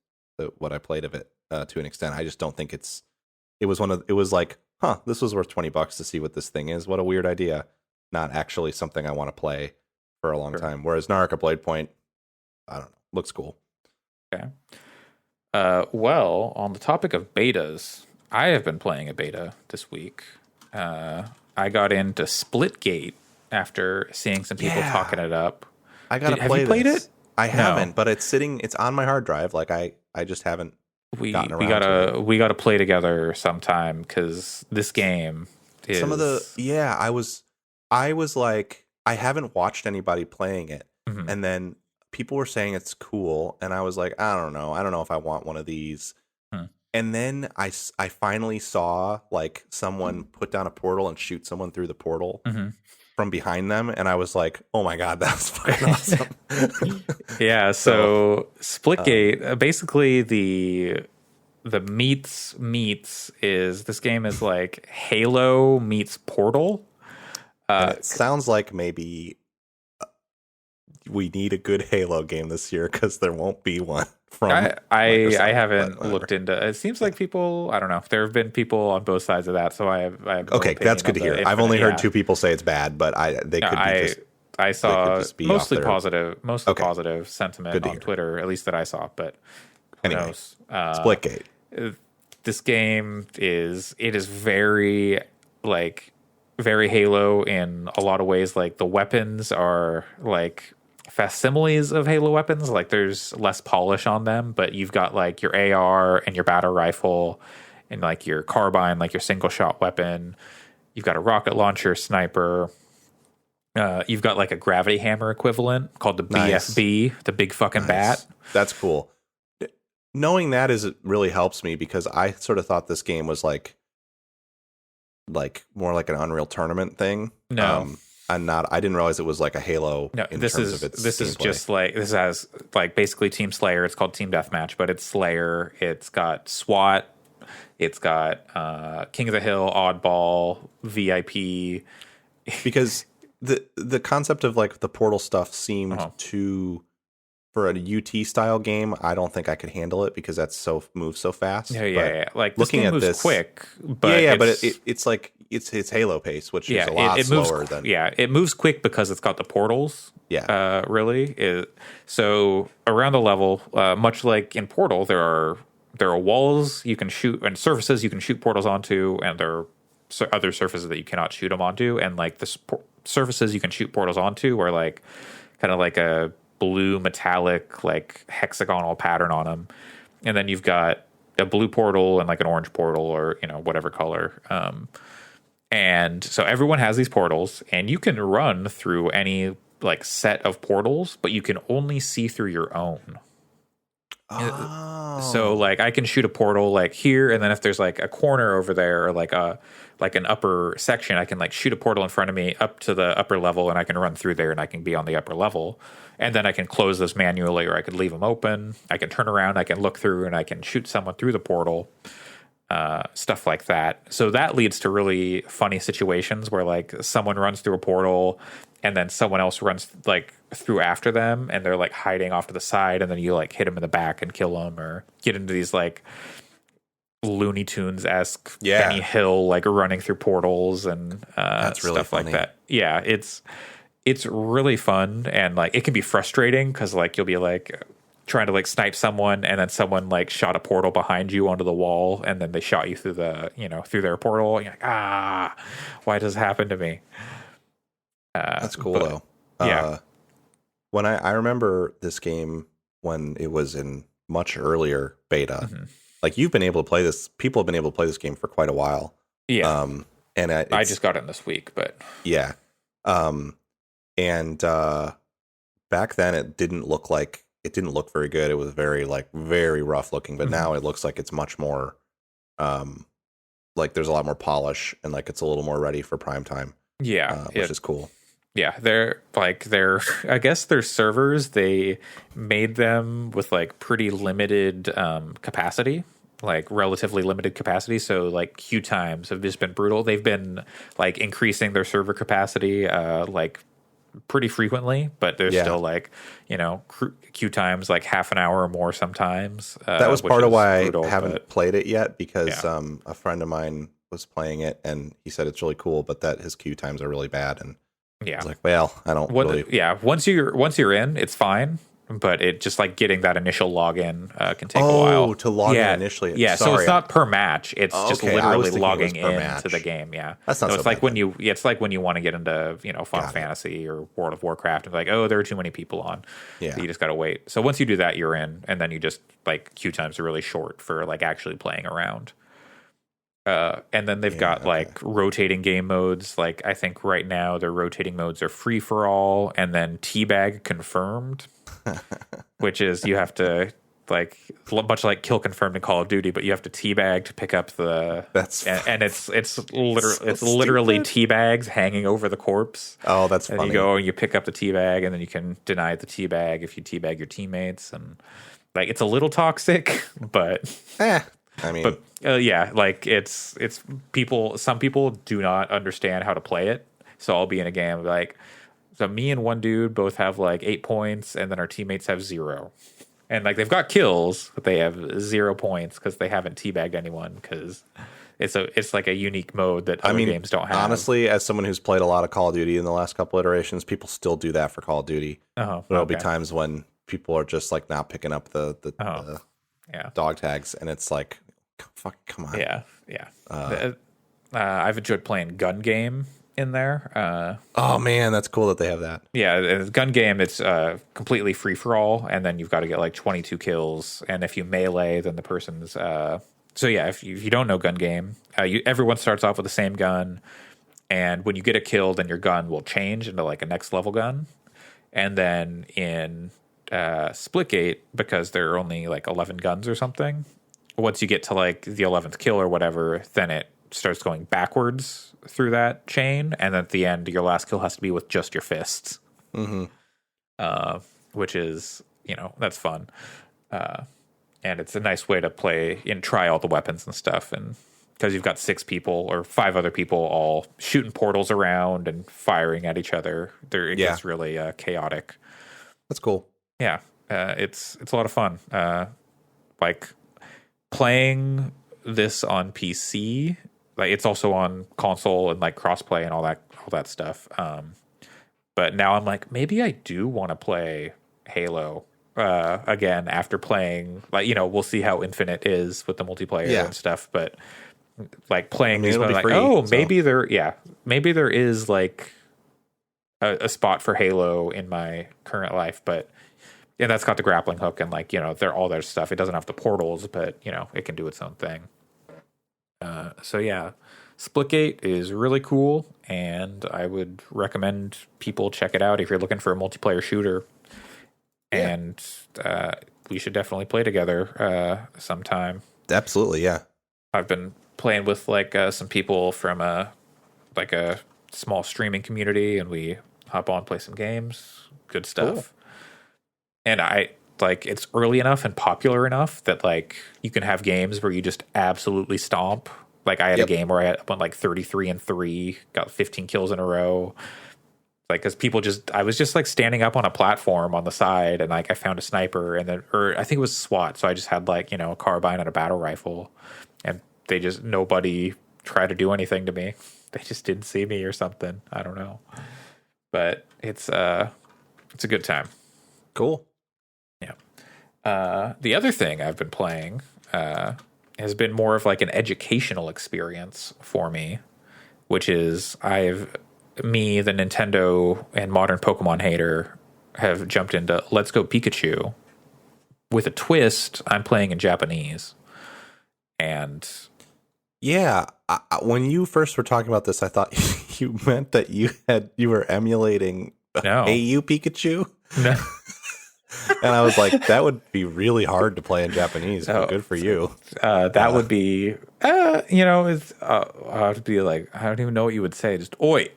what I played of it to an extent. I just don't think it was like, this was worth 20 bucks to see what this thing is. What a weird idea. Not actually something I want to play for a long time. Whereas Naraka Blade Point, I don't know, looks cool. Okay. Well, on the topic of betas, I have been playing a beta this week. I got into Splitgate after seeing some people talking it up. I gotta play. Have you played it? I haven't, but it's on my hard drive. Like I just haven't gotten around to it. We gotta play together sometime because this game is I was like, I haven't watched anybody playing it, mm-hmm. and then people were saying it's cool, and I was like, I don't know if I want one of these. And then I finally saw like someone put down a portal and shoot someone through the portal from behind them, and I was like, oh my god, that's fucking awesome. Yeah, so Splitgate, basically the meets is this game is like Halo meets Portal. It sounds like maybe we need a good Halo game this year because there won't be one. I haven't looked into it. Seems like people, I don't know, there have been people on both sides of that, so I have okay, that's good to hear. I've only heard two people say it's bad, but I saw mostly positive positive sentiment on Twitter, at least that I saw, but who knows? Splitgate. This game is very very Halo in a lot of ways. Like the weapons are like facsimiles of Halo weapons. Like there's less polish on them, but you've got like your AR and your battle rifle and like your carbine, like your single shot weapon. You've got a rocket launcher, sniper. You've got like a gravity hammer equivalent called the BFB, the big fucking bat. That's cool. Knowing that really helps me because I sort of thought this game was like more like an Unreal Tournament thing. No. I didn't realize it was like a Halo. No, this is just like, this has like basically Team Slayer. It's called Team Deathmatch, but it's Slayer. It's got SWAT. It's got King of the Hill, Oddball, VIP. Because the concept of like the portal stuff seemed too, for a UT style game, I don't think I could handle it because that's moves so fast. Yeah. Like looking this game at moves this but it's like it's Halo pace, which is a lot slower than. Yeah, it moves quick because it's got the portals. Yeah, really. So around the level, much like in Portal, there are walls you can shoot and surfaces you can shoot portals onto, and there are other surfaces that you cannot shoot them onto, and like the surfaces you can shoot portals onto are like kind of like a blue metallic like hexagonal pattern on them, and then you've got a blue portal and like an orange portal or whatever color, and so everyone has these portals and you can run through any like set of portals, but you can only see through your own. So like I can shoot a portal like here, and then if there's like a corner over there or like an upper section, I can like shoot a portal in front of me up to the upper level, and I can run through there and I can be on the upper level, and then I can close this manually or I could leave them open. I can turn around, I can look through, and I can shoot someone through the portal, stuff like that. So that leads to really funny situations where like someone runs through a portal and then someone else runs like through after them, and they're like hiding off to the side, and then you like hit them in the back and kill them, or get into these like Looney Tunes-esque Benny Hill like running through portals and that's really stuff funny. like that. Yeah, it's really fun, and like it can be frustrating because like you'll be like trying to like snipe someone, and then someone like shot a portal behind you onto the wall, and then they shot you through the through their portal. And you're like, why does this happen to me? That's cool though. Yeah. When I remember this game when it was in much earlier beta, like you've been able to play this. People have been able to play this game for quite a while. Yeah. And I just got it this week, but yeah. And back then it didn't look very good. It was very rough looking, but now it looks like it's much more like there's a lot more polish and like it's a little more ready for prime time. Yeah, which is cool. Yeah, they're I guess their servers, they made them with like pretty limited capacity, like relatively limited capacity. So like queue times have just been brutal. They've been like increasing their server capacity like pretty frequently, but there's still like, queue times like half an hour or more sometimes. That was part of why brutal, I haven't played it yet, because a friend of mine was playing it and he said it's really cool, but that his queue times are really bad. And I was like, well, I don't really. Yeah, once you're in, it's fine. But it just like getting that initial login can take a while. Oh, to log in initially. Yeah, Sorry. so it's not per match. It's just literally logging into the game. Yeah, that's not so so it's like bad it's like when you want to get into Final Fantasy or World of Warcraft, and like, oh, there are too many people on. Yeah, so you just gotta wait. So once you do that, you're in, and then you just like queue times are really short for like actually playing around. And then they've got like rotating game modes. Like I think right now their rotating modes are free for all, and then teabag confirmed, which is you have to like much like kill confirmed in Call of Duty, but you have to teabag to pick up the. And it's literally teabags hanging over the corpse. Oh, that's and funny. You go and you pick up the teabag, and then you can deny the teabag if you teabag your teammates, and like it's a little toxic, but. I mean, but like it's people. Some people do not understand how to play it. So I'll be in a game like, so me and one dude both have like 8 points, and then our teammates have 0, and like they've got kills, but they have 0 points because they haven't teabagged anyone, because it's like a unique mode that other games don't have. Honestly, as someone who's played a lot of Call of Duty in the last couple iterations, people still do that for Call of Duty. There'll be times when people are just like not picking up the dog tags, and it's like, fuck, come on. I've enjoyed playing Gun Game in there. Oh man, that's cool that they have that. Yeah, Gun Game, it's completely free for all, and then you've got to get like 22 kills, and if you melee, then the person's. So yeah, if you don't know Gun Game, everyone starts off with the same gun, and when you get a kill, then your gun will change into like a next level gun, and then in Splitgate, because there are only like 11 guns or something. Once you get to like the 11th kill or whatever, then it starts going backwards through that chain, and at the end, your last kill has to be with just your fists, which is that's fun, and it's a nice way to play and try all the weapons and stuff, and because you've got 6 people or 5 other people all shooting portals around and firing at each other, it gets really chaotic. That's cool. Yeah, it's a lot of fun. Like. Playing this on PC, like it's also on console and like crossplay and all that stuff. But now I'm like, maybe I do want to play Halo again after playing. Like we'll see how Infinite is with the multiplayer and stuff. But like playing these, like maybe there is like a spot for Halo in my current life, but. And that's got the grappling hook and like, they're all their stuff. It doesn't have the portals, but it can do its own thing. So yeah, Splitgate is really cool, and I would recommend people check it out if you're looking for a multiplayer shooter. Yeah. And we should definitely play together sometime. Absolutely, yeah. I've been playing with like some people from a small streaming community, and we hop on, play some games. Good stuff. Cool. And it's early enough and popular enough that like you can have games where you just absolutely stomp. Like I had a game where I went like 33-3, got 15 kills in a row. Like, cause I was just like standing up on a platform on the side, and like I found a sniper, and then, or I think it was SWAT. So I just had like, a carbine and a battle rifle, and nobody tried to do anything to me. They just didn't see me or something. I don't know, but it's a good time. Cool. The other thing I've been playing has been more of like an educational experience for me, which is the Nintendo and modern Pokemon hater, have jumped into Let's Go Pikachu. With a twist, I'm playing in Japanese. And yeah, when you first were talking about this, I thought you meant that you were emulating AU Pikachu. No. And I was like, that would be really hard to play in Japanese. But good for you. That would be, it's, I would be like, I don't even know what you would say. Just, oi,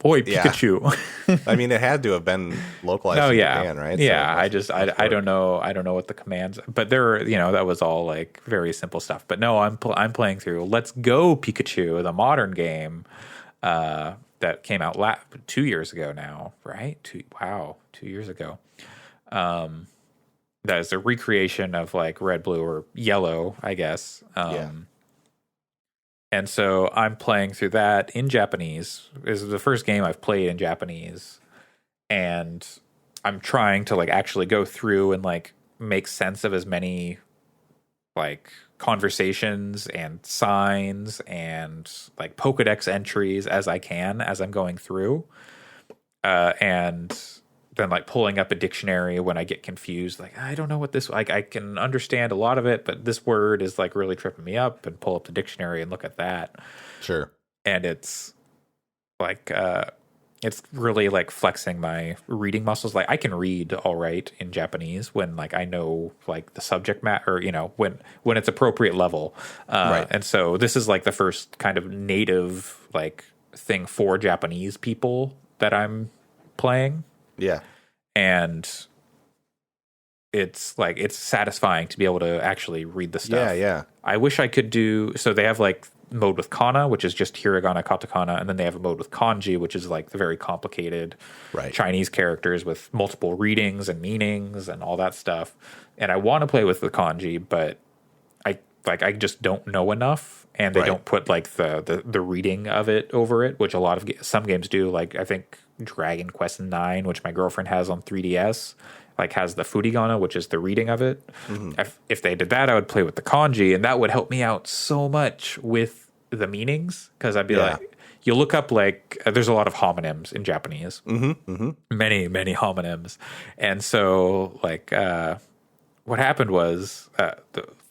Yeah. Pikachu. I mean, it had to have been localized Oh in yeah, Japan, right? yeah. So I don't know. I don't know what the commands, but that was all like very simple stuff. But no, I'm playing through Let's Go Pikachu, the modern game that came out 2 years ago now, right? 2 years ago. That is a recreation of like red, blue, or yellow, I guess. yeah. And so I'm playing through that in Japanese. This is the first game I've played in Japanese. And I'm trying to like actually go through and like make sense of as many like conversations and signs and like Pokedex entries as I can as I'm going through. And then like pulling up a dictionary when I get confused, like I don't know what this, like I can understand a lot of it, but this word is like really tripping me up, and pull up the dictionary and look at that. Sure. And it's like it's really like flexing my reading muscles. Like I can read all right in Japanese when like I know like the subject matter, or when it's appropriate level. Right. And so this is like the first kind of native like thing for Japanese people that I'm playing. Yeah. And it's satisfying to be able to actually read the stuff. Yeah, yeah. I wish I could so they have like mode with kana, which is just hiragana, katakana, and then they have a mode with kanji, which is like the very complicated Chinese characters with multiple readings and meanings and all that stuff. And I want to play with the kanji, but I just don't know enough, and they don't put like the reading of it over it, which some games do. Like I think Dragon Quest IX, which my girlfriend has on 3DS, like has the furigana, which is the reading of it. Mm-hmm. If they did that, I would play with the kanji, and that would help me out so much with the meanings, because I'd be like, you look up like there's a lot of homonyms in Japanese, many homonyms, and so like what happened was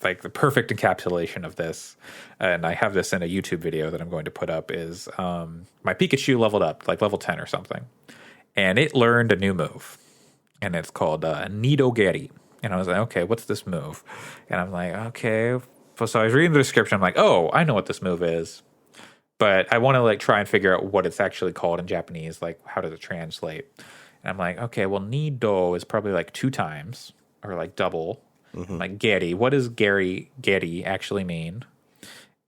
the perfect encapsulation of this, and I have this in a YouTube video that I'm going to put up, is my Pikachu leveled up, like level 10 or something, and it learned a new move, and it's called Nidogeri. And I was like, okay, what's this move? And I'm like, okay. So I was reading the description. I'm like, oh, I know what this move is, but I want to like try and figure out what it's actually called in Japanese. Like, how does it translate? And I'm like, okay, well, Nido is probably like 2 times or like double. Like Geri, what does Geri actually mean?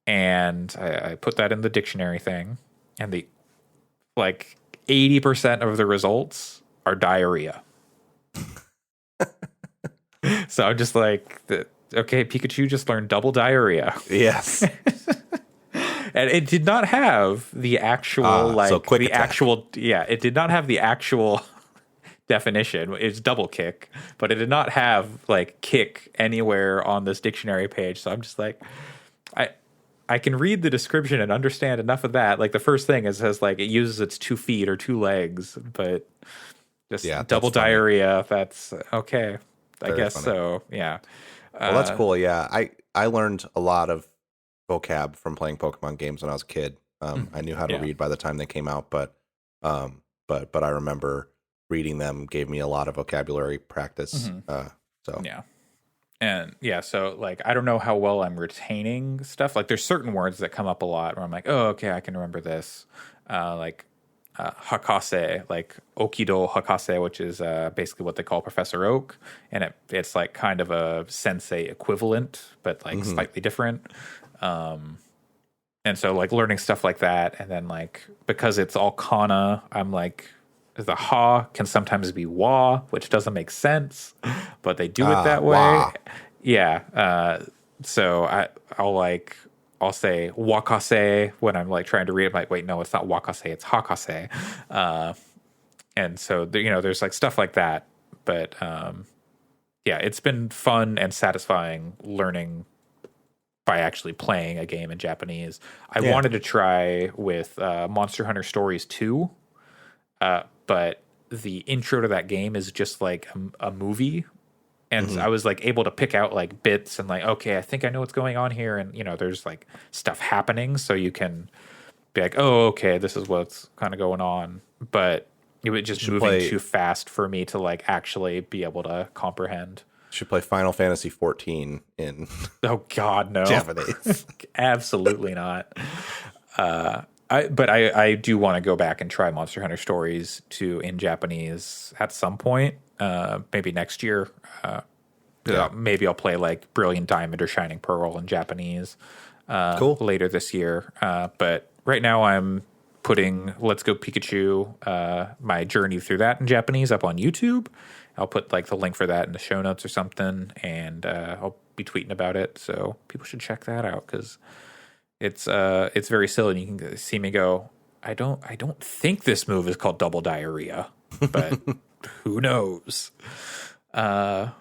And I put that in the dictionary thing, and the like 80% of the results are diarrhea. So I'm just like, okay, Pikachu just learned double diarrhea. Yes. And it did not have the actual it did not have the actual definition. It's double kick, but it did not have like kick anywhere on this dictionary page. So I'm just like, I can read the description and understand enough of that. Like the first thing is says like it uses its 2 feet or 2 legs, but just double diarrhea. That's okay. I guess funny. So. Yeah. Well, that's cool. Yeah. I learned a lot of vocab from playing Pokemon games when I was a kid. I knew how to read by the time they came out, but I remember reading them gave me a lot of vocabulary practice. So like I don't know how well I'm retaining stuff. Like there's certain words that come up a lot where I'm like, oh, okay, I can remember this. Like Hakase, like Okido Hakase, which is basically what they call Professor Oak, and it's like kind of a sensei equivalent, but like slightly different. And so like learning stuff like that, and then like because it's all kana, I'm like, the ha can sometimes be wa, which doesn't make sense, but they do it that way. Wah. Yeah. So I'll say wakase when I'm like trying to read it. I'm like, wait, no, it's not wakase, it's hakase. And so there's like stuff like that. But it's been fun and satisfying learning by actually playing a game in Japanese. I wanted to try with Monster Hunter Stories 2. But the intro to that game is just like a movie. And I was like able to pick out like bits and like, okay, I think I know what's going on here. And, there's like stuff happening. So you can be like, oh, okay, this is what's kind of going on. But It was just moving too fast for me to like actually be able to comprehend. Should play Final Fantasy 14 in Oh God, no. Japanese. Absolutely not. I do want to go back and try Monster Hunter Stories 2 in Japanese at some point. Maybe next year. Maybe I'll play like Brilliant Diamond or Shining Pearl in Japanese later this year. But right now I'm putting Let's Go Pikachu, my journey through that in Japanese up on YouTube. I'll put like the link for that in the show notes or something, and I'll be tweeting about it. So people should check that out because it's very silly. You can see me go, I don't think this move is called double diarrhea, but who knows? So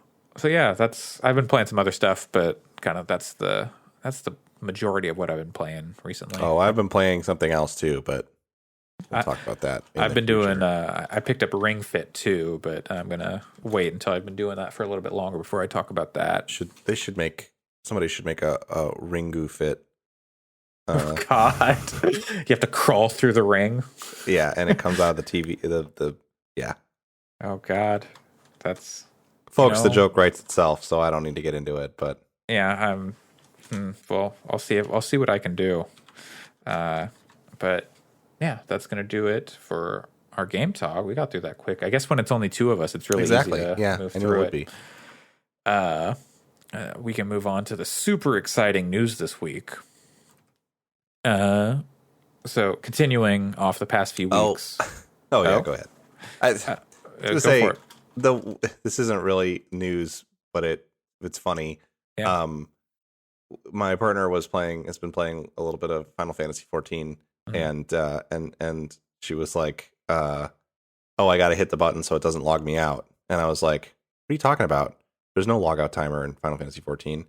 yeah, I've been playing some other stuff, but kind of that's the majority of what I've been playing recently. Oh, I've been playing something else too, but we'll talk about that. I've been doing. I picked up Ring Fit too, but I'm gonna wait until I've been doing that for a little bit longer before I talk about that. Somebody should make a Ringu Fit. Oh God, you have to crawl through the ring. Yeah, and it comes out of the TV. Yeah. Oh God, that's folks. The joke writes itself, so I don't need to get into it. But yeah, well, I'll see what I can do. But yeah, that's gonna do it for our game talk. We got through that quick. I guess when it's only two of us, it's really easy to move through it. Be. We can move on to the super exciting news this week. So continuing off the past few weeks. Oh yeah, go ahead. I was gonna say this isn't really news, but it's funny. Yeah. My partner has been playing a little bit of Final Fantasy 14, and she was like, "Oh, I got to hit the button so it doesn't log me out." And I was like, "What are you talking about? There's no logout timer in Final Fantasy 14."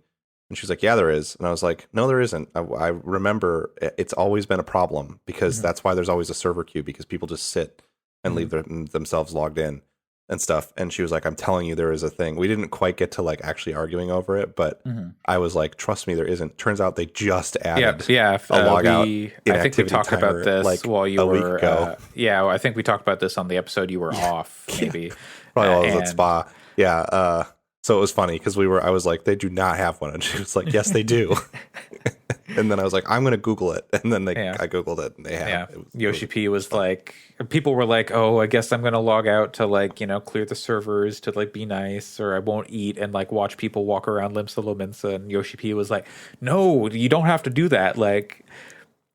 And she was like, "Yeah, there is." And I was like, "No, there isn't. I remember it's always been a problem because that's why there's always a server queue, because people just sit and leave themselves logged in and stuff." And she was like, "I'm telling you, there is a thing." We didn't quite get to like actually arguing over it, but I was like, "Trust me, there isn't." Turns out they just added a logout. I think we talked about this like while you were. I think we talked about this on the episode you were off. Maybe probably while I was at spa. Yeah. So it was funny because I was like, "They do not have one," and she was like, "Yes, they do." And then I was like, "I'm going to Google it," and then I Googled it, and they have. Yeah. Yoshi P was like, people were like, "Oh, I guess I'm going to log out to like clear the servers to like be nice, or I won't eat and like watch people walk around Limsa Lominsa." And Yoshi P was like, "No, you don't have to do that. Like,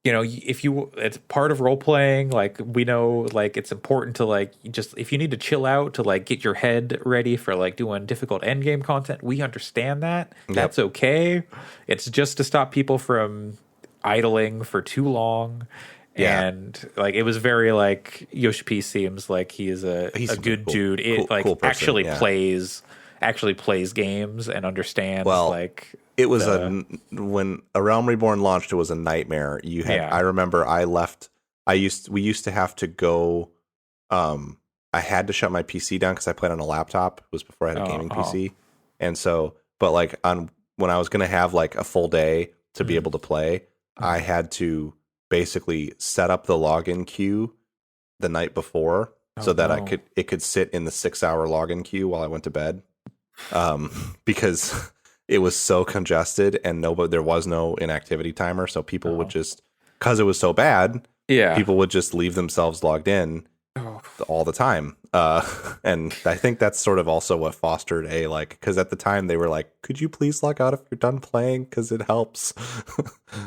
it's part of role playing. Like, we know, like, it's important to like just if you need to chill out to like get your head ready for like doing difficult end game content, we understand that. Yep. That's okay. It's just to stop people from idling for too long." Yeah. And like it was very like Yoshi P seems like he's a good dude. It like cool person, actually plays games and understands like. It was when A Realm Reborn launched, it was a nightmare. I remember we used to have to go. I had to shut my PC down because I played on a laptop. It was before I had a gaming PC, and so, but like when I was going to have like a full day to be able to play, I had to basically set up the login queue the night before so that it could sit in the 6-hour login queue while I went to bed, because it was so congested and there was no inactivity timer. So people would just, because it was so bad, people would just leave themselves logged in all the time. And I think that's sort of also what fostered because at the time they were like, "Could you please log out if you're done playing? Because it helps."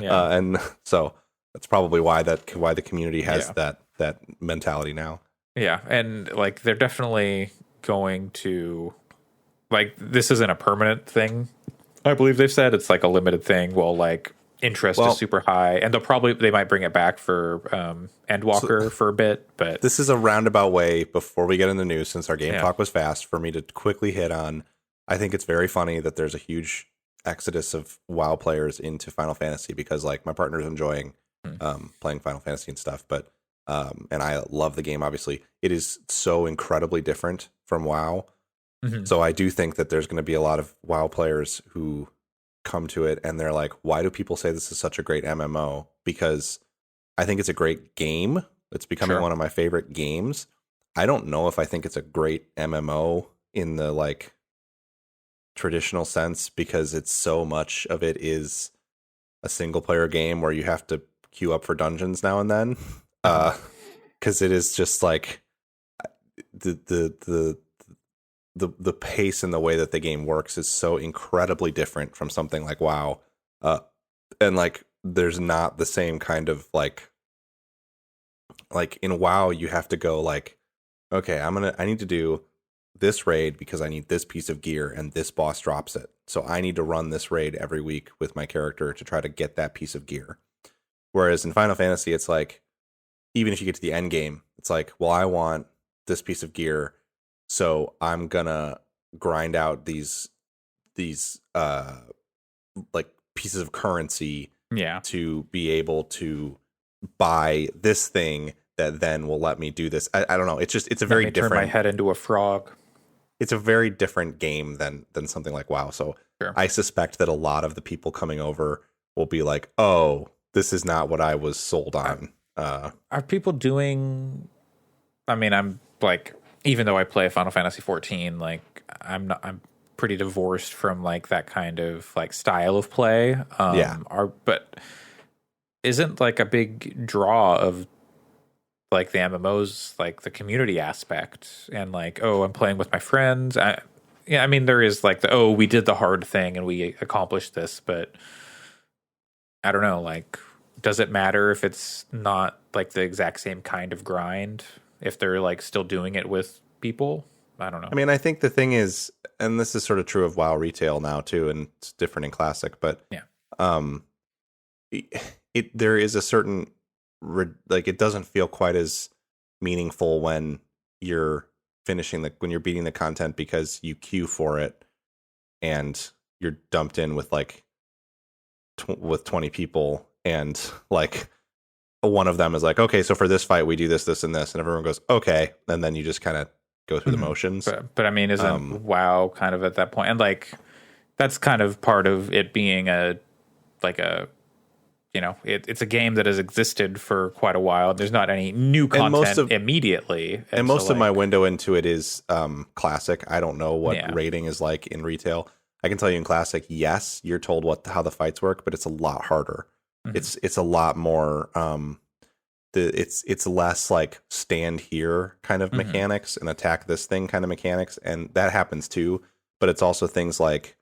And so that's probably why the community has that mentality now. Yeah. And like, they're definitely going to, like, this isn't a permanent thing. I believe they've said it's like a limited thing. Well, like interest is super high, and they might bring it back for Endwalker for a bit. But this is a roundabout way before we get in the news, since our game talk was fast, for me to quickly hit on. I think it's very funny that there's a huge exodus of WoW players into Final Fantasy because like my partner's enjoying playing Final Fantasy and stuff, but and I love the game. Obviously, it is so incredibly different from WoW. So I do think that there's going to be a lot of WoW players who come to it and they're like, "Why do people say this is such a great MMO?" Because I think it's a great game. It's becoming one of my favorite games, I don't know if I think it's a great MMO in the like traditional sense, because it's so much of it is a single player game where you have to queue up for dungeons now and then. Because it is just like the the pace and the way that the game works is so incredibly different from something like WoW. And like there's not the same kind of like in WoW you have to go like, okay, I need to do this raid because I need this piece of gear and this boss drops it. So I need to run this raid every week with my character to try to get that piece of gear. Whereas in Final Fantasy, it's like, even if you get to the end game, it's like, well, I want this piece of gear, so I'm gonna grind out these like pieces of currency to be able to buy this thing that then will let me do this. I don't know. It's a very different. Turn my head into a frog. It's a very different game than something like WoW. So sure. I suspect that a lot of the people coming over will be like, oh, this is not what I was sold on. Are people doing? I mean, I'm like, even though I play Final Fantasy 14, like I'm pretty divorced from like that kind of like style of play. But isn't like a big draw of like the MMOs, like the community aspect, and like, oh, I'm playing with my friends. I mean, there is like we did the hard thing and we accomplished this, but I don't know, like, does it matter if it's not like the exact same kind of grind if they're like still doing it with people? I don't know. I mean, I think the thing is, and this is sort of true of WoW retail now too, and it's different in Classic, but there is a certain like, it doesn't feel quite as meaningful when you're when you're beating the content because you queue for it and you're dumped in with like with 20 people, and like one of them is like, okay, so for this fight we do this, this, and this, and everyone goes okay, and then you just kind of go through the motions. But I mean, isn't WoW kind of at that point, and like that's kind of part of it being it's a game that has existed for quite a while. There's not any new content immediately. And most of my window into it is Classic. I don't know what rating is like in retail. I can tell you in Classic, yes, you're told how the fights work, but it's a lot harder. Mm-hmm. It's a lot more it's less like stand here kind of mechanics and attack this thing kind of mechanics, and that happens too. But it's also things like,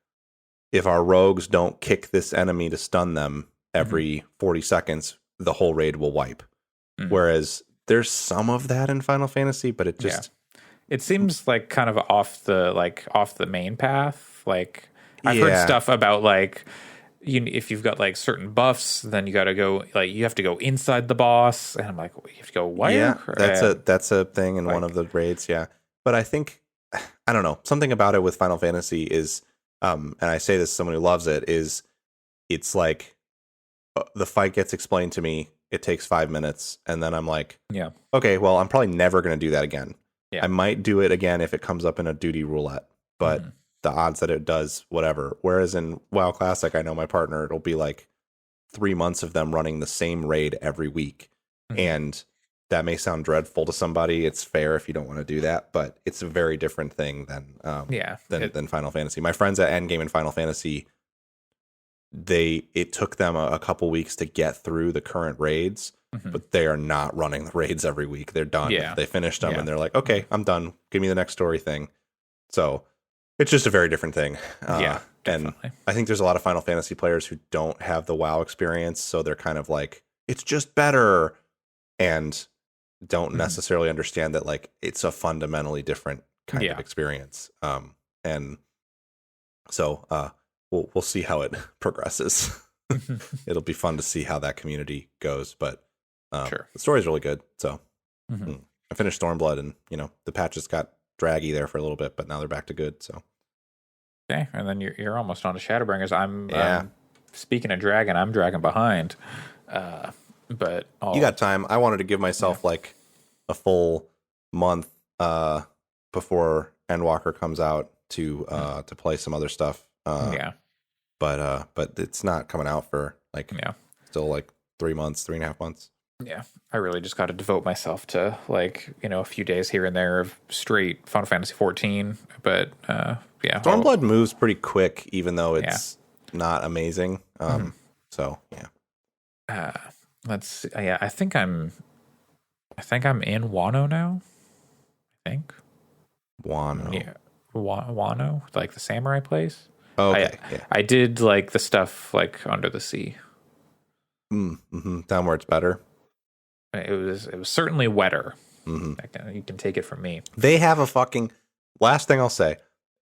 if our rogues don't kick this enemy to stun them every 40 seconds, the whole raid will wipe. Whereas there's some of that in Final Fantasy, but it just it seems like kind of off the main path. Like I've heard stuff about like, if you've got like certain buffs, then you got to go, like, you have to go inside the boss, and I'm like, you have to go where? Yeah, that's a thing in one of the raids. Yeah, but I think, I don't know, something about it with Final Fantasy is, and I say this as someone who loves it, is it's like, the fight gets explained to me, it takes 5 minutes, and then I'm like, okay, well, I'm probably never going to do that again. I might do it again if it comes up in a duty roulette, but the odds that it does, whatever. Whereas in WoW Classic, I know my partner, it'll be like 3 months of them running the same raid every week. And that may sound dreadful to somebody. It's fair if you don't want to do that, but it's a very different thing than Final Fantasy. My friends at Endgame in Final Fantasy, it took them a couple weeks to get through the current raids, but they are not running the raids every week. They're done. They finished them and they're like, okay, I'm done. Give me the next story thing. So it's just a very different thing. And I think there's a lot of Final Fantasy players who don't have the WoW experience, so they're kind of like, it's just better, and don't necessarily understand that like it's a fundamentally different kind of experience. And so we'll see how it progresses. It'll be fun to see how that community goes, but the story's really good. So I finished Stormblood, and the patches got draggy there for a little bit, but now they're back to good. So okay, and then you're almost on to Shadowbringers. I'm speaking of dragon, I'm dragging behind. But you got time. I wanted to give myself like a full month before Endwalker comes out to play some other stuff. But it's not coming out for like still like 3 months, 3.5 months. Yeah, I really just got to devote myself to like, a few days here and there of straight Final Fantasy 14. But yeah, Stormblood moves pretty quick, even though yeah. it's not amazing. So yeah. Let's see. Yeah, I think I'm in Wano now. I think Wano. yeah, Wano, like the samurai place. Oh, okay. I did like the stuff like under the sea. Down where it's better. It was certainly wetter. Mm-hmm. You can take it from me. They have a fucking last thing I'll say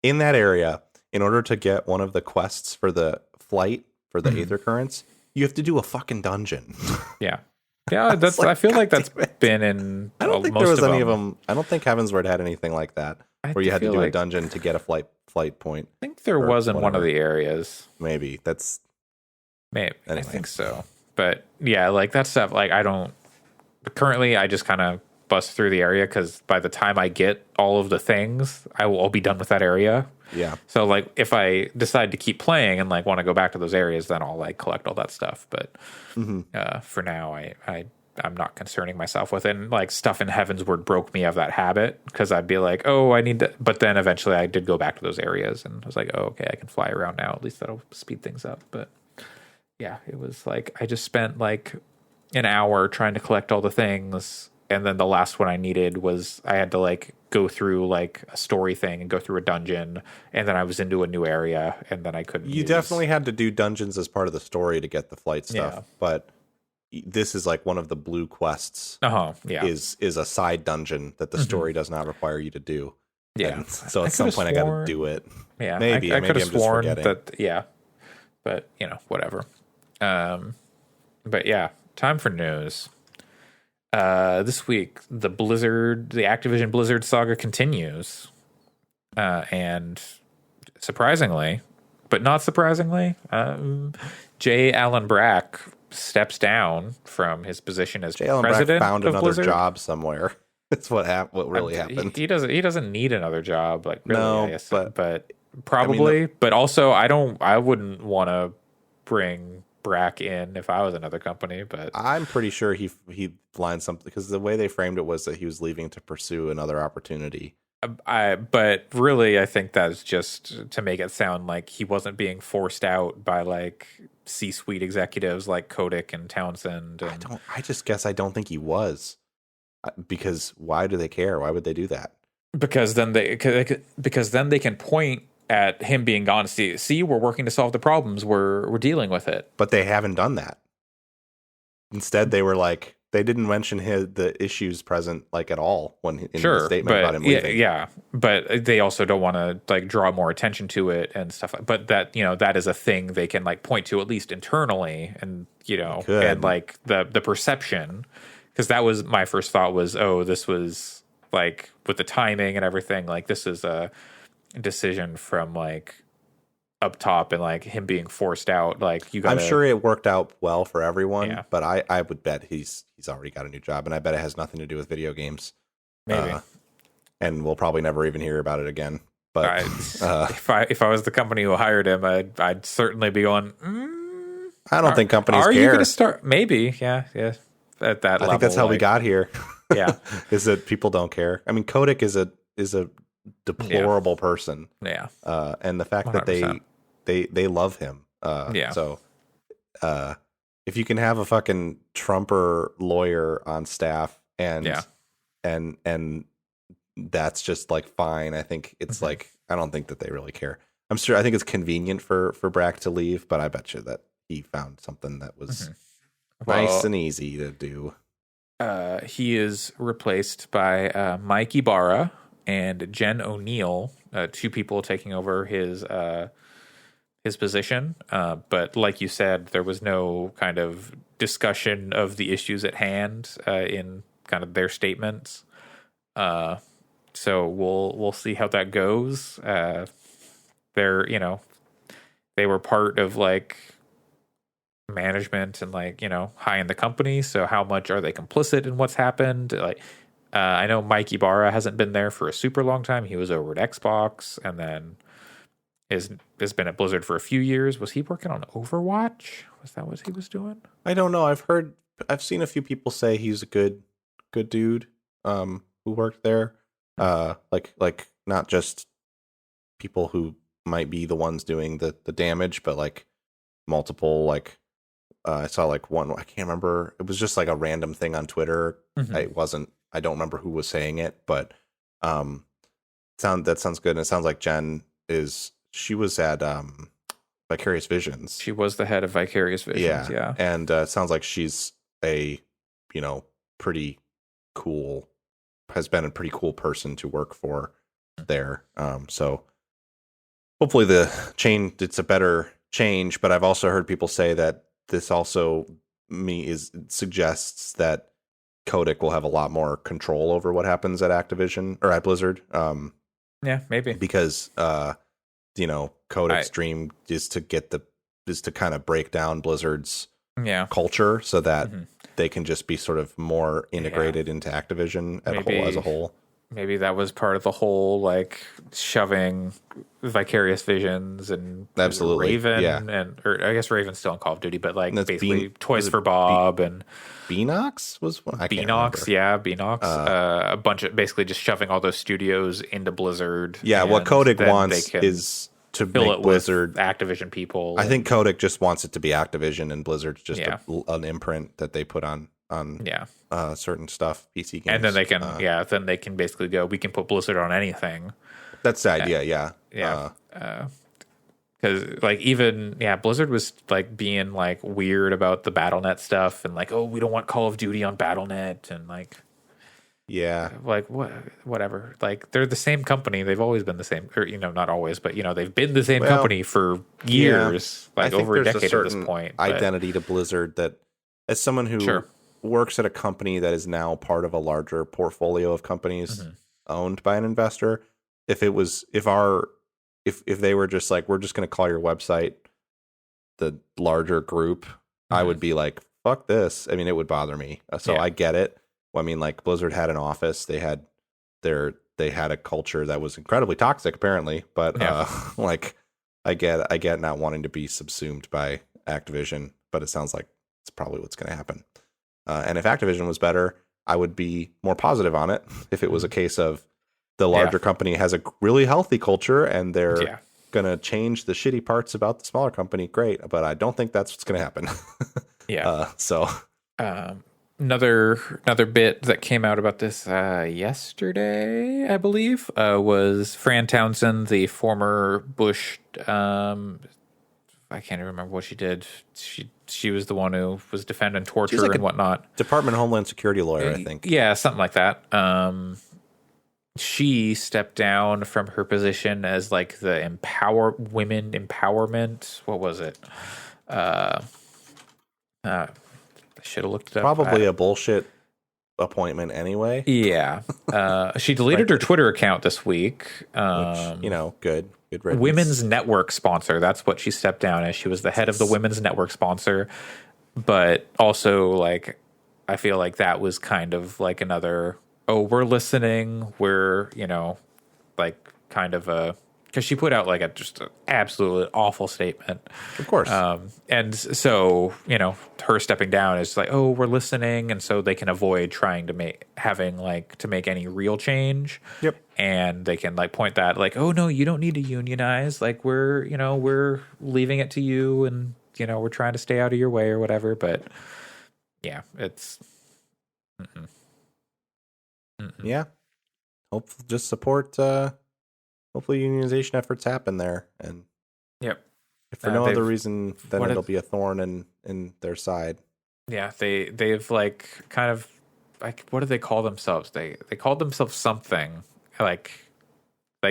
in that area. In order to get one of the quests for the flight for the Aether Currents, you have to do a fucking dungeon. Yeah. Yeah, that's. Like, I feel like that's been in. I don't think there was any of them. I don't think Heavensward had anything like that, where you had to do a dungeon to get a flight point. I think there was in one of the areas. Maybe that's. Maybe anyway. I think so, but yeah, like that stuff. Like I don't. Currently, I just kind of bust through the area because by the time I get all of the things, I'll be done with that area. Yeah. So like, if I decide to keep playing and like want to go back to those areas, then I'll like collect all that stuff. But for now, I'm not concerning myself with it. And like stuff in Heavensward broke me of that habit because I'd be like, oh, I need to. But then eventually, I did go back to those areas and I was like, oh, okay, I can fly around now. At least that'll speed things up. But yeah, it was like I just spent like an hour trying to collect all the things. And then the last one I needed was I had to like go through like a story thing and go through a dungeon. And then I was into a new area and then I couldn't. You definitely had to do dungeons as part of the story to get the flight stuff. Yeah. But this is like one of the blue quests. Yeah. Is a side dungeon that the story does not require you to do. Yeah. And so at some point I got to do it. Yeah. Maybe I could have sworn that. Yeah. But whatever. But yeah, time for news. This week, the Activision Blizzard saga continues. And surprisingly, but not surprisingly, J. Allen Brack steps down from his position as president found of another Blizzard. Job somewhere. That's what really happened. He doesn't need another job, like really, no, I guess, but probably. I mean, but also, I wouldn't want to bring Brack in if I was another company, but I'm pretty sure he lined something because the way they framed it was that he was leaving to pursue another opportunity. But really, I think that's just to make it sound like he wasn't being forced out by like C-suite executives like Kotick and Townsend. And I just guess I don't think he was, because why do they care? Why would they do that? Because then they can point at him being gone. See, we're working to solve the problems. We're dealing with it. But they haven't done that. Instead, they were like, they didn't mention the issues present like at all when in the statement about him leaving. Yeah, but they also don't want to like draw more attention to it and stuff. But that that is a thing they can like point to at least internally, and and like the perception, because that was my first thought was, oh, this was like with the timing and everything, like this is a decision from like up top and like him being forced out. Like I'm sure it worked out well for everyone, but I would bet he's already got a new job, and I bet it has nothing to do with video games. Maybe, and we'll probably never even hear about it again. But if I was the company who hired him, I'd certainly be going. I don't think companies are care. You going to start? Maybe, yeah. At that level, I think that's how we got here. Yeah, is that people don't care. I mean, Kotick is a deplorable person. Yeah. And the fact 100%. that they love him. So if you can have a fucking Trumper lawyer on staff and that's just like fine, I think it's like, I don't think that they really care. I'm sure, I think it's convenient for Brack to leave, but I bet you that he found something that was nice and easy to do. He is replaced by Mike Ibarra and Jen O'Neill, two people taking over his position. But like you said, there was no kind of discussion of the issues at hand in kind of their statements. So we'll see how that goes. They were part of like management and like high in the company. So how much are they complicit in what's happened? Like. I know Mike Ibarra hasn't been there for a super long time. He was over at Xbox and then has been at Blizzard for a few years. Was he working on Overwatch? Was that what he was doing? I don't know. I've heard I've seen a few people say he's a good dude who worked there. Like not just people who might be the ones doing the damage, but like multiple like I saw like one, I can't remember. It was just like a random thing on Twitter. I don't remember who was saying it, but that sounds good. And it sounds like she was at Vicarious Visions. She was the head of Vicarious Visions. Yeah. And it sounds like she's a, pretty cool, has been a pretty cool person to work for there. So hopefully it's a better change, but I've also heard people say that this also suggests that Kotick will have a lot more control over what happens at Activision or at Blizzard. Yeah, maybe because Kotick's dream is to kind of break down Blizzard's culture so that they can just be sort of more integrated into Activision as a whole. Maybe that was part of the whole like shoving Vicarious Visions and absolutely Raven or I guess Raven's still in Call of Duty, but like basically Toys for Bob and Beanox was one. Beanox, a bunch of basically just shoving all those studios into Blizzard. Yeah, what Kotick wants is to fill make it Blizzard with Activision people. I think Kotick just wants it to be Activision, and Blizzard's just an imprint that they put on certain stuff, PC games, and then they can basically go, we can put Blizzard on anything. That's the idea. Because like even Blizzard was like being like weird about the BattleNet stuff and like, oh, we don't want Call of Duty on BattleNet and like like whatever. Like they're the same company. They've always been the same, or not always, but they've been the same company for years, like over a decade at this point. Identity to Blizzard that, as someone who works at a company that is now part of a larger portfolio of companies owned by an investor, if they were just like, we're just going to call your website the larger group, I would be like, fuck this. I mean, it would bother me. So I get it. I mean, like Blizzard had an office, they had a culture that was incredibly toxic apparently, but like I get not wanting to be subsumed by Activision, but it sounds like it's probably what's going to happen. And if Activision was better, I would be more positive on it. If it was a case of the larger company has a really healthy culture and they're going to change the shitty parts about the smaller company, great. But I don't think that's what's going to happen. Another bit that came out about this yesterday, I believe, was Fran Townsend, the former Bush. I can't even remember what she did. She was the one who was defending torture and whatnot. Department of Homeland Security lawyer, I think. Yeah, something like that. She stepped down from her position as like the women empowerment. What was it? I should have looked it up. Probably a bullshit appointment anyway. Yeah. She deleted her Twitter account this week. Which, good riddance. Women's network sponsor. That's what she stepped down as. She was the head of the women's network sponsor. But also, like, I feel like that was kind of like another, we're listening. We're, like kind of because she put out like just an absolutely awful statement. Of course. And so, her stepping down is like, we're listening. And so they can avoid trying to make any real change. Yep. And they can like point that like, oh no, you don't need to unionize. Like we're leaving it to you. And, we're trying to stay out of your way or whatever. But yeah, it's. Yeah. Hopefully just support, hopefully unionization efforts happen there, and if for no other reason, then it'll be a thorn in their side. Yeah, they've like kind of like, what do they call themselves? They called themselves something like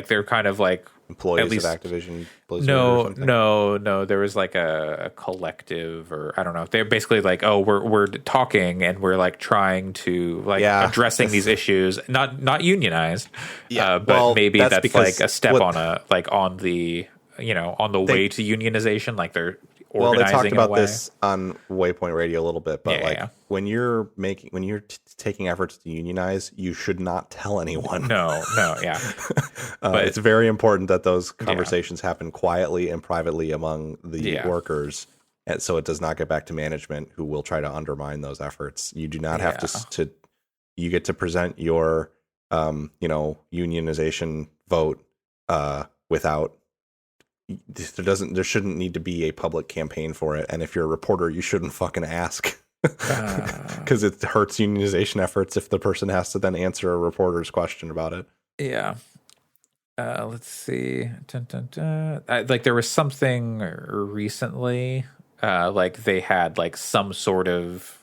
they're kind of like employees of Activision Blizzard. No. There was like a collective, or I don't know. They're basically like, we're talking and we're like trying to like addressing these issues, not unionized. Yeah, but maybe that's like a step on the way to unionization. Like they're organizing. Well, they talked about this on Waypoint Radio a little bit, but when you're taking efforts to unionize, you should not tell anyone. No, but it's very important that those conversations happen quietly and privately among the workers. and so it does not get back to management, who will try to undermine those efforts. You do not have to you get to present your unionization vote without there shouldn't need to be a public campaign for it. And if you're a reporter, you shouldn't fucking ask, because it hurts unionization efforts if the person has to then answer a reporter's question about it. Yeah. Let's see. Dun, dun, dun. Like there was something recently, like they had like some sort of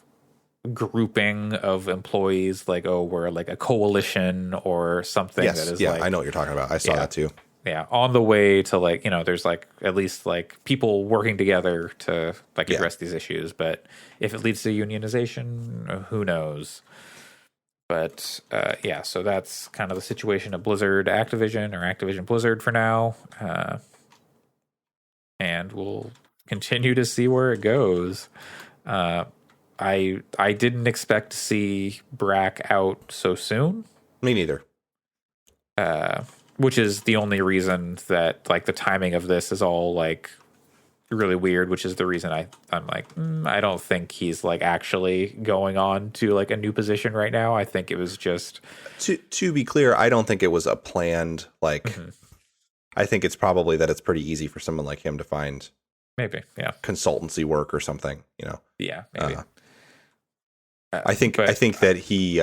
grouping of employees, like, oh, we're like a coalition or something. Yes, that is yeah, like, I know what you're talking about. I saw that too. Yeah, on the way to like, there's like at least like people working together to like address these issues. But if it leads to unionization, who knows? But so that's kind of the situation of Blizzard Activision, or Activision Blizzard for now. And we'll continue to see where it goes. I didn't expect to see Brack out so soon. Me neither. Which is the only reason that like the timing of this is all like really weird, which is the reason I'm like, I don't think he's like actually going on to like a new position right now. I think it was just to be clear, I don't think it was a planned like I think it's probably that it's pretty easy for someone like him to find maybe consultancy work or something, Yeah, maybe. I think that he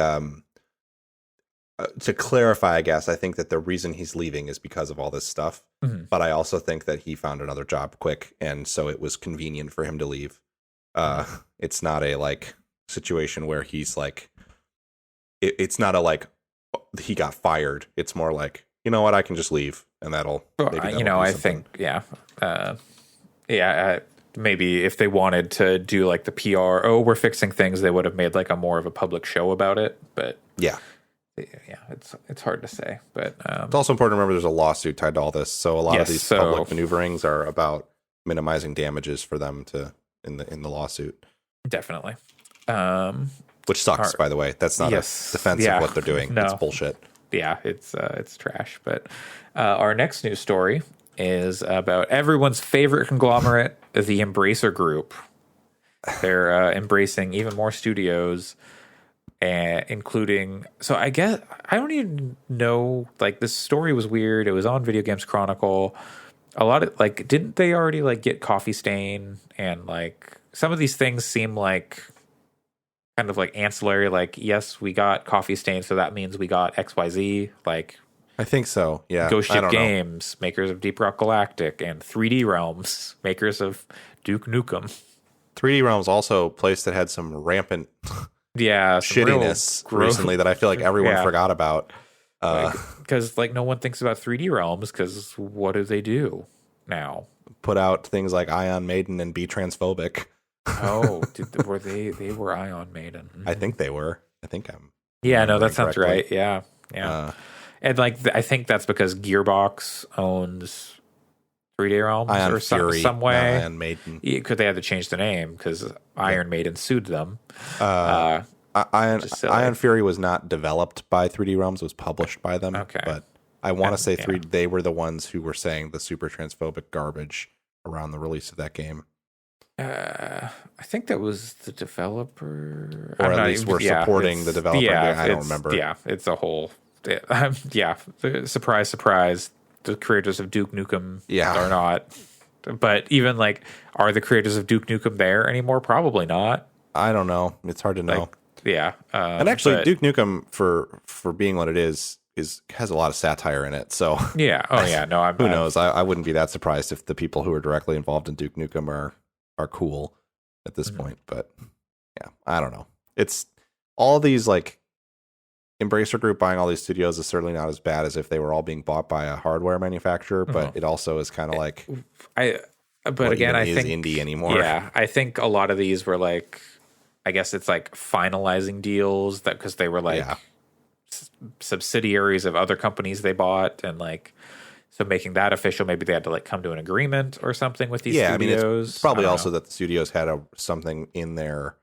to clarify, I guess, I think that the reason he's leaving is because of all this stuff. But I also think that he found another job quick, and so it was convenient for him to leave. It's not a like situation where he's like, it's not a like he got fired. It's more like, you know what, I can just leave, and that'll I think maybe if they wanted to do like the PR, we're fixing things, they would have made like a more of a public show about it. But yeah, it's hard to say. But it's also important to remember there's a lawsuit tied to all this, so a lot of these public maneuverings are about minimizing damages for them to in the lawsuit. Definitely. Which sucks, by the way. That's not a defense of what they're doing. No. It's bullshit. Yeah, it's trash. But our next news story is about everyone's favorite conglomerate, the Embracer Group. They're embracing even more studios, including. So I guess I don't even know. Like, this story was weird. It was on Video Games Chronicle. A lot of like, didn't they already like get Coffee Stain, and like some of these things seem like kind of like ancillary. Like, yes, we got Coffee Stain, so that means we got XYZ. Like, I think so. Yeah, Ghost Ship Games, makers of Deep Rock Galactic, and 3D Realms, makers of Duke Nukem. 3D Realms also a place that had some rampant shittiness recently that I feel like everyone forgot about. Because like no one thinks about 3D Realms, because what do they do now? Put out things like Ion Maiden and be transphobic. Oh, were they were Ion Maiden? I think they were. I think I'm. Yeah, no, that sounds right. Yeah. And like I think that's because Gearbox owns 3D Realms Ion or Fury, some way. Ion Maiden. Because they had to change the name because Iron Maiden sued them. Ion Fury was not developed by 3D Realms; it was published by them. Okay, but I want to say they were the ones who were saying the super transphobic garbage around the release of that game. I think that was the developer, or at least we're supporting the developer. I don't remember. Yeah, it's a whole. Surprise, surprise. The creators of Duke Nukem are not. But even like, are the creators of Duke Nukem there anymore? Probably not. I don't know. It's hard to know. And actually, Duke Nukem for being what it is has a lot of satire in it. So yeah. Oh yeah. No. Who knows? I wouldn't be that surprised if the people who are directly involved in Duke Nukem are cool at this point. But yeah, I don't know. It's all these like Embracer Group buying all these studios is certainly not as bad as if they were all being bought by a hardware manufacturer. But it also is kind of like But again, I think indie anymore. Yeah, I think a lot of these were like, I guess it's like finalizing deals that because they were like subsidiaries of other companies they bought, and like so making that official. Maybe they had to like come to an agreement or something with these studios. I mean, it's probably also that the studios had something in their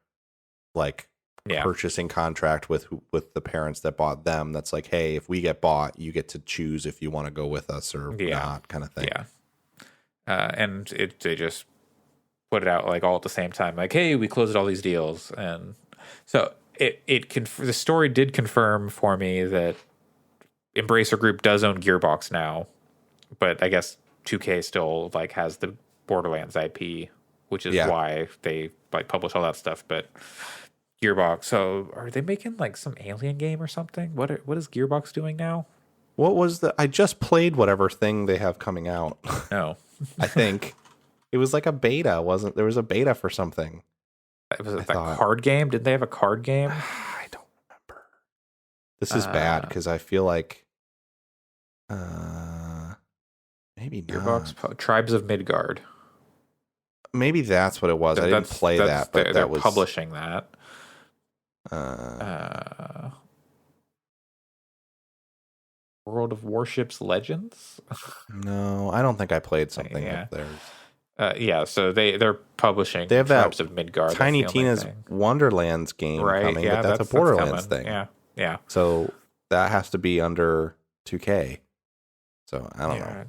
like purchasing contract with the parents that bought them. That's like, hey, if we get bought, you get to choose if you want to go with us or not, kind of thing. Yeah. And they just put it out like all at the same time, like, hey, we closed all these deals. And so the story did confirm for me that Embracer Group does own Gearbox now, but I guess 2K still like has the Borderlands IP, which is why they like publish all that stuff. But Gearbox, so are they making like some Alien game or something? What is Gearbox doing now? What was I just played whatever thing they have coming out. No. I think it was like a beta, wasn't there? Was a beta for something. Was it that card game? Did they have a card game? I don't remember. This is bad because I feel like maybe Gearbox not. Tribes of Midgard. Maybe that's what it was. I didn't play that, but they're publishing that. World of Warships Legends? No, I don't think I played something of theirs. So they're publishing. They have Tribes of Midgard. Tiny Tina's Wonderlands game coming, yeah, but that's a Borderlands thing. Yeah. So that has to be under 2K. So I don't know.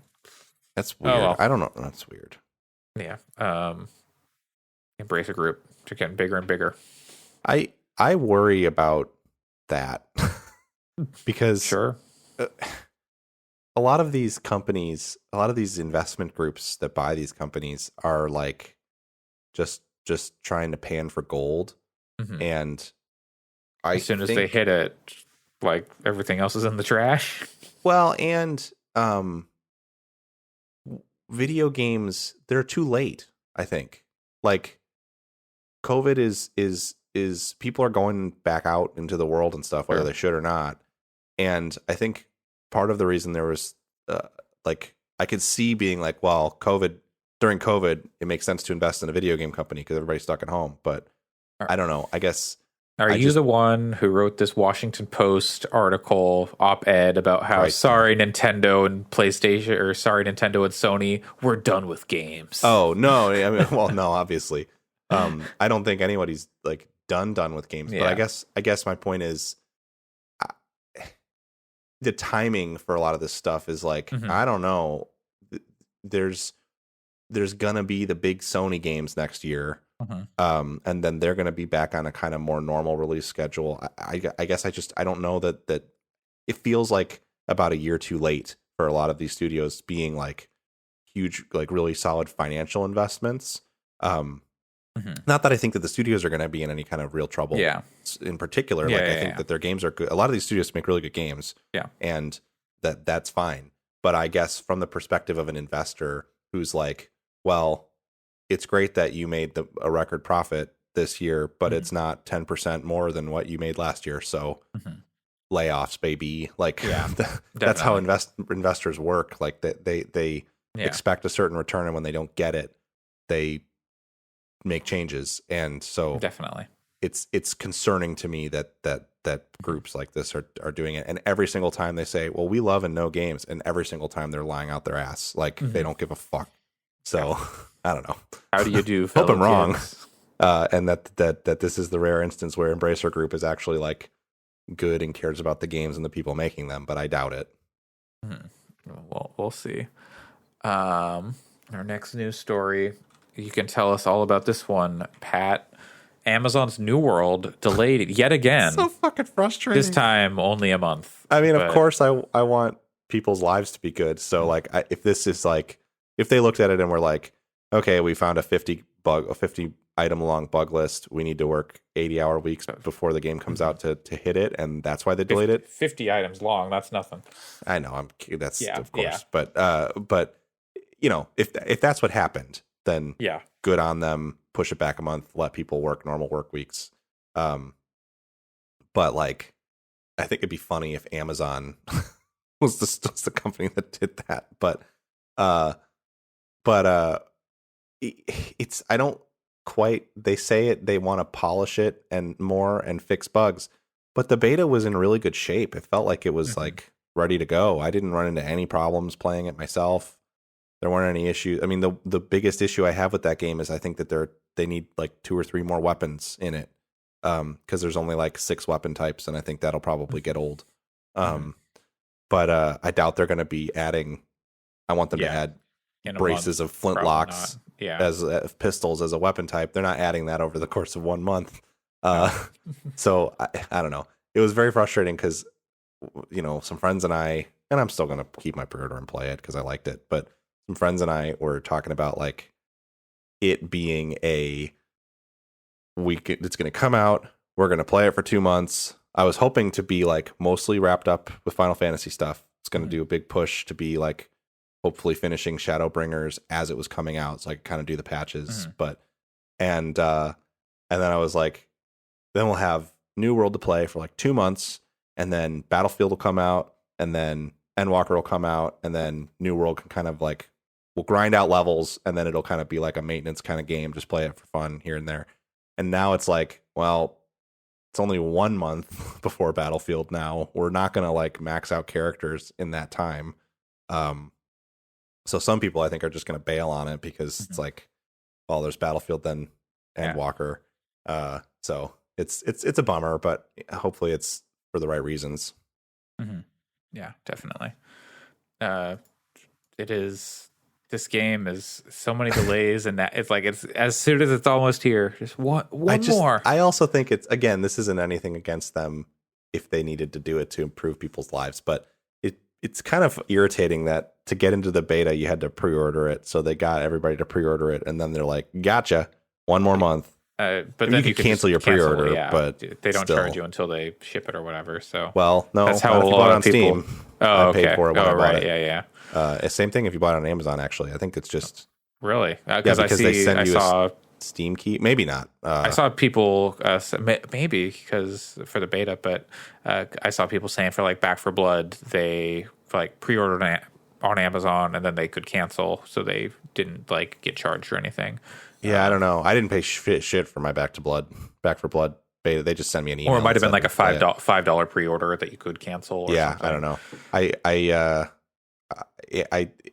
That's weird. Well. I don't know. That's weird. Yeah. Embracer Group. They're getting bigger and bigger. I worry about that because sure. A lot of these companies, a lot of these investment groups that buy these companies are like just trying to pan for gold. Mm-hmm. And as soon as they hit it, like everything else is in the trash. Well, and video games, they're too late, I think. Like COVID is people are going back out into the world and stuff, whether they should or not. And I think part of the reason there was like I could see being like, well, during COVID, it makes sense to invest in a video game company because everybody's stuck at home. But I don't know. I guess. Are you the one who wrote this Washington Post article op-ed about how sorry Nintendo and PlayStation, or sorry Nintendo and Sony, we're done with games? Oh no! I mean, well, no, obviously, I don't think anybody's like done with games. Yeah. But I guess my point is, the timing for a lot of this stuff is like, I don't know. There's gonna be the big Sony games next year. And then they're going to be back on a kind of more normal release schedule. I guess I don't know that it feels like about a year too late for a lot of these studios being like huge, like really solid financial investments. Not that I think that the studios are going to be in any kind of real trouble. Yeah. In particular, I think that their games are good. A lot of these studios make really good games. Yeah. And that's fine. But I guess from the perspective of an investor who's like, well, it's great that you made a record profit this year, but it's not 10% more than what you made last year. So layoffs, baby. Like that's how investors work. Like they expect a certain return, and when they don't get it, they make changes. And so definitely it's concerning to me that groups like this are doing it. And every single time they say, well, we love and know games, and every single time they're lying out their ass. Like they don't give a fuck. So I don't know. How do you do? Hope I'm wrong. And that this is the rare instance where Embracer Group is actually like good and cares about the games and the people making them, but I doubt it. Well, we'll see. Our next news story, you can tell us all about this one, Pat. Amazon's New World delayed yet again. So fucking frustrating. This time only a month. I mean, of course, I want people's lives to be good. So like, if this is like, if they looked at it and were like, okay, we found a 50 item long bug list, we need to work 80-hour weeks before the game comes out to hit it, and that's why they delayed it. 50 items long, that's nothing. I know, of course. But you know, if that's what happened, then good on them. Push it back a month, let people work normal work weeks. But like, I think it'd be funny if Amazon was the company that did that. But it's, I don't quite, they say it, they want to polish it and more and fix bugs, but the beta was in really good shape. It felt like it was like ready to go. I didn't run into any problems playing it myself. There weren't any issues. I mean, the biggest issue I have with that game is I think that they need like 2 or 3 more weapons in it. Cause there's only like 6 weapon types, and I think that'll probably get old. But I doubt they're going to be adding, I want them to add braces of flintlocks Yeah. as pistols as a weapon type. They're not adding that over the course of 1 month. No. So I don't know. It was very frustrating because, some friends and I'm still going to keep my pre-order and play it because I liked it. But some friends and I were talking about like it being it's going to come out. We're going to play it for 2 months. I was hoping to be like mostly wrapped up with Final Fantasy stuff. It's going to do a big push to be like hopefully finishing Shadowbringers as it was coming out, so I could kind of do the patches. But and then I was like, then we'll have New World to play for like 2 months, and then Battlefield will come out, and then Endwalker will come out, and then New World can kind of like we'll grind out levels, and then it'll kind of be like a maintenance kind of game, just play it for fun here and there. And now it's like, well, it's only 1 month before Battlefield now. We're not going to like max out characters in that time. So some people I think are just going to bail on it because it's like, well, there's Battlefield then Endwalker. So it's a bummer, but hopefully it's for the right reasons. Yeah, definitely. It is. This game is so many delays, and that it's like it's as soon as it's almost here, just one more. I also think it's this isn't anything against them if they needed to do it to improve people's lives, but it's kind of irritating that to get into the beta you had to pre-order it, so they got everybody to pre-order it, and then they're like, "Gotcha, 1 more month." But I mean, then you could cancel your pre-order, but they don't still. charge you until they ship it or whatever. So well, no, that's how if you bought it on Steam. Oh, I paid for it when I bought right, it. Yeah. Same thing if you bought it on Amazon. Actually, I think it's just really because I saw a Steam key. Maybe not. I saw people maybe because for the beta, but I saw people saying for like Back 4 Blood they like pre-ordered on Amazon and then they could cancel, so they didn't like get charged or anything. Yeah, I don't know. I didn't pay shit for my Back 4 Blood beta. They just sent me an email. Or it might have been like a $5 pre-order that you could cancel. Or something. I don't know.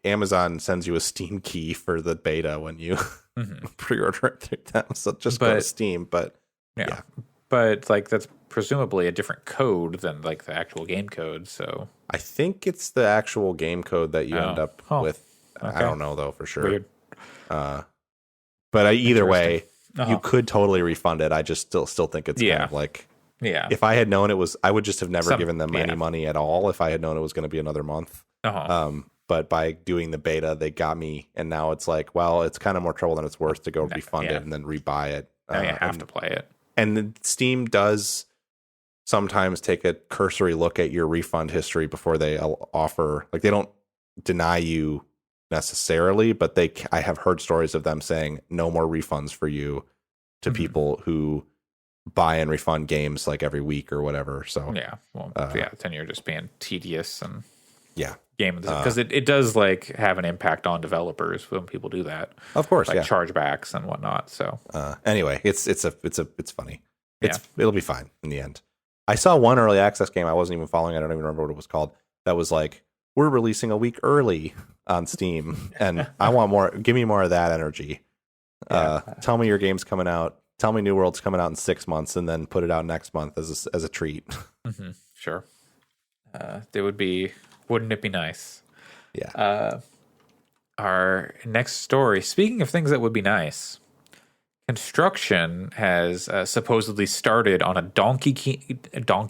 Amazon sends you a Steam key for the beta when you pre-order it through them. So just go to Steam. But yeah, but like that's presumably a different code than like the actual game code. So I think it's the actual game code that you end up with. Okay. I don't know though for sure. Weird. But either way, you could totally refund it. I just still think it's kind of like, if I had known it was, I would just have never given them any money at all if I had known it was going to be another month. But by doing the beta, they got me, and now it's like, well, it's kind of more trouble than it's worth to go refund it and then rebuy it. Now you have to play it. And Steam does sometimes take a cursory look at your refund history before they offer, like they don't deny you necessarily, but I have heard stories of them saying no more refunds for you to people who buy and refund games like every week or whatever. So then you're just being tedious and game because it does like have an impact on developers when people do that. Of course, like chargebacks and whatnot. So anyway, it's funny. It'll be fine in the end. I saw one early access game I wasn't even following. I don't even remember what it was called. That was like, we're releasing a week early on Steam, and I want more. Give me more of that energy. Tell me your game's coming out. Tell me New World's coming out in 6 months, and then put it out next month as a treat. Sure. Wouldn't it be nice? Yeah. Our next story. Speaking of things that would be nice, construction has supposedly started on a Donkey Kong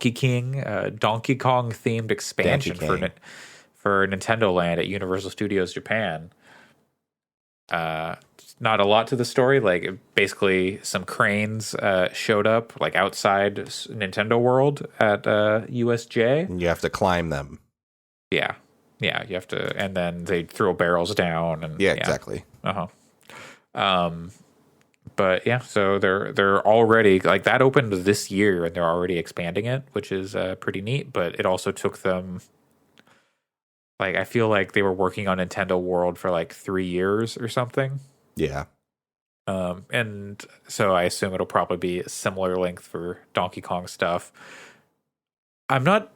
themed expansion for Nintendo Land at Universal Studios Japan. Not a lot to the story. Like basically, some cranes showed up like outside Nintendo World at USJ. And you have to climb them. Yeah, you have to, and then they throw barrels down. And exactly. But yeah, so they're already like that opened this year, and they're already expanding it, which is pretty neat. But it also took them. Like, I feel like they were working on Nintendo World for like 3 years or something. Yeah. And so I assume it'll probably be a similar length for Donkey Kong stuff. I'm not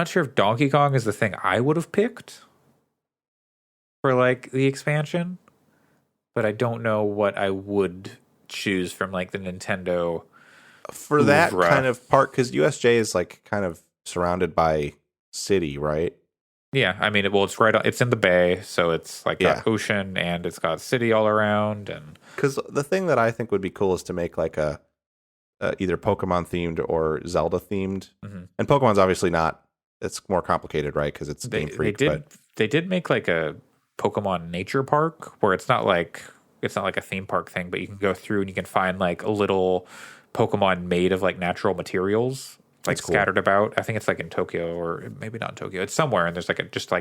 sure if Donkey Kong is the thing I would have picked for like the expansion, but I don't know what I would choose from like the Nintendo for that kind of part, because USJ is like kind of surrounded by city, right? Yeah, I mean, well, it's it's in the bay, so it's like Yeah. got ocean and it's got city all around, and Because the thing that I think would be cool is to make like a either Pokemon themed or Zelda themed. mhm. And Pokemon's obviously not. It's more complicated, right? Because it's they Game they Freak. did But they did make like a Pokemon nature park where it's not like a theme park thing, but you can go through and you can find like a little Pokemon made of like natural materials, like that's cool. scattered about. I think it's like in Tokyo or maybe not in Tokyo. It's somewhere, and there's like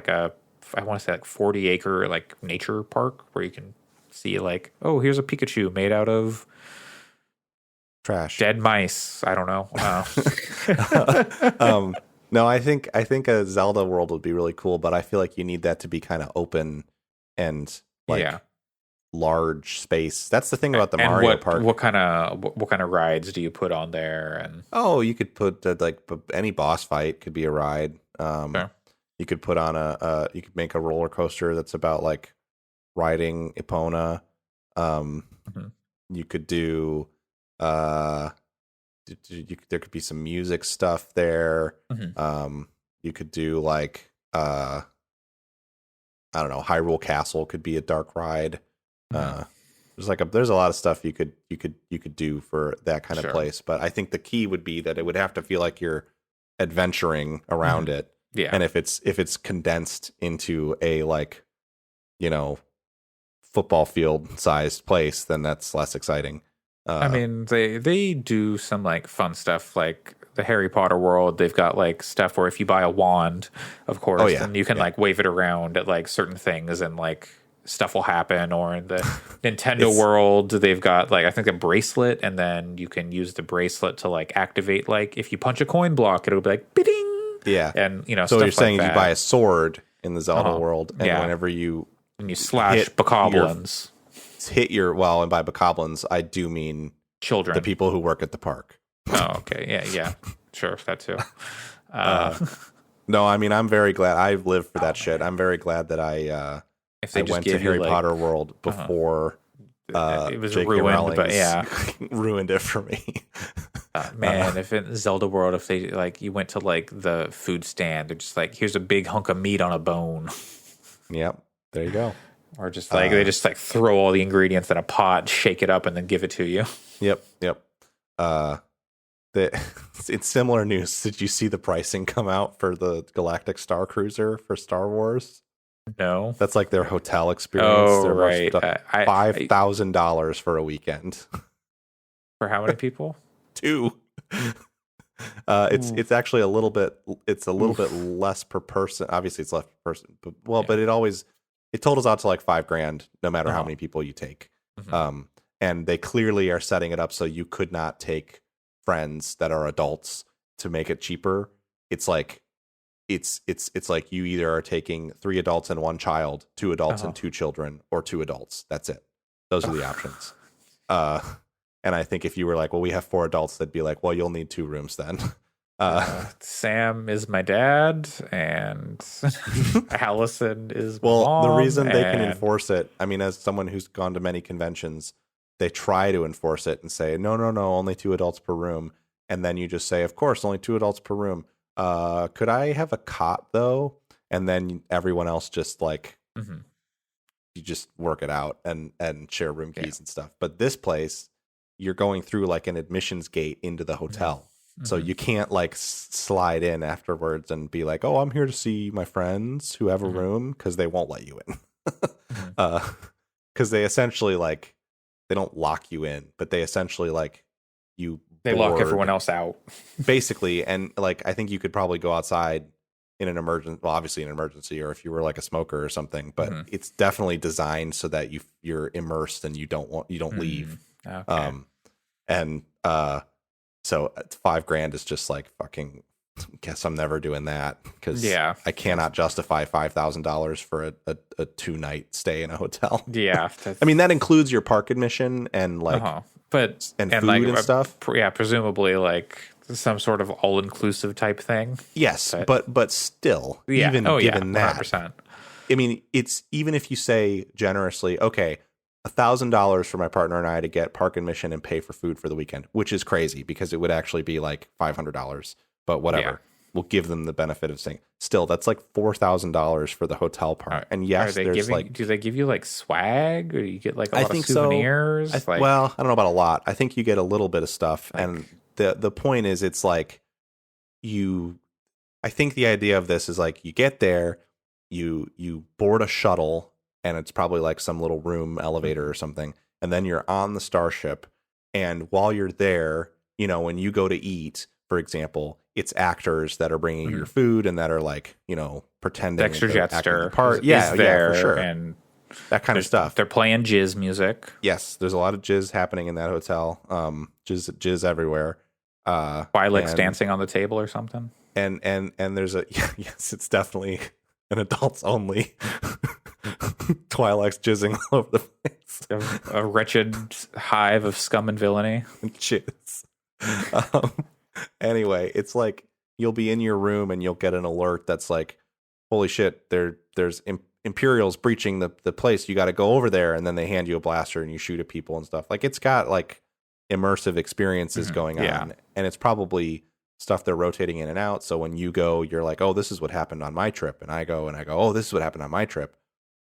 a I want to say like 40-acre like nature park where you can see like, oh, here's a Pikachu made out of Trash. dead mice. I don't know. No, I think a Zelda world would be really cool, but I feel like you need that to be kind of open and like Yeah. large space. That's the thing about the And Mario Park. what kind of rides do you put on there? And Oh, you could put any boss fight could be a ride. Sure. You could put on you could make a roller coaster that's about like riding Epona. Mhm. You could do there could be some music stuff there. Mhm. You could do like I don't know, Hyrule Castle could be a dark ride. Mhm. There's a lot of stuff you could do for that kind of Sure. place, but I think the key would be that it would have to feel like you're adventuring around it. Yeah. And if it's condensed into a like, you know, football field sized place, then that's less exciting. I mean, they do some like fun stuff, like the Harry Potter world. They've got like stuff where if you buy a wand, of course, Oh, yeah. then you can Yeah. like wave it around at like certain things, and like stuff will happen. Or in the Nintendo It's- world, they've got like I think a bracelet, and then you can use the bracelet to like activate. Like if you punch a coin block, it'll be like bidding. yeah. And So stuff you're saying like you that. buy a sword in the Zelda Uh-huh. world, and Yeah. whenever you and you slash hit bokoblins, and by bokoblins, I do mean children. the people who work at the park. Oh, okay, yeah, sure, that too. No, I mean I'm very glad I've lived for that shit. I'm very glad that I If they just went to gave you, Harry like- Potter World before it was J.K. ruined, but Rowling's yeah. ruined it for me. Man, if in Zelda World, if they like you went to like the food stand, they're just like, here's a big hunk of meat on a bone, Yep, there you go. or just like they just like throw all the ingredients in a pot, shake it up, and then give it to you. Yep. It's similar news. Did you see the pricing come out for the Galactic Star Cruiser for Star Wars? No, That's like their hotel experience. oh They're right, $5,000 for a weekend. Uh, for how many people? 2. It's actually a little bit less per person. Obviously it's less per person, but it totals out to like $5,000 no matter how Uh-huh. many people you take. Mhm. And they clearly are setting it up so you could not take friends that are adults to make it cheaper. It's like it's like you either are taking 3 adults and 1 child, 2 adults Uh-huh. and 2 children, or 2 adults. That's it. Those are the options. And I think if you were like, well, we have 4 adults, they'd be like, well, you'll need 2 rooms then. Sam is my dad, and Allison is my Well, the mom, reason they can and- enforce it, I mean, as someone who's gone to many conventions, they try to enforce it and say, no, only 2 adults per room. And then you just say, of course, only 2 adults per room. Could I have a cot though? And then everyone else just like, Mhm. you just work it out and share room keys Yeah. and stuff. But this place, you're going through like an admissions gate into the hotel. So Mhm. you can't like slide in afterwards and be like, oh, I'm here to see my friends who have a Mhm. room, because they won't let you in. Mhm. Because they essentially like, they don't lock you in, but they essentially like you They lock board, everyone else out. basically. And like I think you could probably go outside in an emergency, well, obviously an emergency, or if you were like a smoker or something, but Mhm. it's definitely designed so that you're immersed and you don't leave. Okay. So $5,000 is just like fucking, guess I'm never doing that, because Yeah. I cannot justify $5,000 for a 2-night stay in a hotel. Yeah. I mean, that includes your park admission and like but and food like, and stuff. Yeah, presumably like some sort of all inclusive type thing. Yes, but still, Yeah. even given that, 100%. I mean, it's even if you say generously, okay, $1,000 for my partner and I to get park admission and pay for food for the weekend, which is crazy because it would actually be like $500, but whatever. we'll give them the benefit of saying, still, that's like $4,000 for the hotel part. And yes, there's do they give you like swag, or you get like a lot of so. souvenirs? Well, I don't know about a lot. I think you get a little bit of stuff. And the point is, it's like I think the idea of this is like you get there, you board a shuttle, and it's probably like some little room elevator or something. And then you're on the starship. And while you're there, when you go to eat, for example, it's actors that are bringing your food and that are like, pretending Dexter Jetster part. Yeah, for sure. And that kind of stuff. They're playing jizz music. Yes, there's a lot of jizz happening in that hotel. Jizz everywhere. Twi'lek's dancing on the table or something. And there's yes, it's definitely an adults only. Twi'lek's jizzing all over the place. A wretched hive of scum and villainy. Jizz. Anyway, it's like you'll be in your room and you'll get an alert that's like, holy shit, there's Imperials breaching the place. You got to go over there. And then they hand you a blaster and you shoot at people and stuff. Like, it's got like immersive experiences going on. And it's probably stuff they're rotating in and out. So when you go, you're like, oh, this is what happened on my trip. And I go, oh, this is what happened on my trip.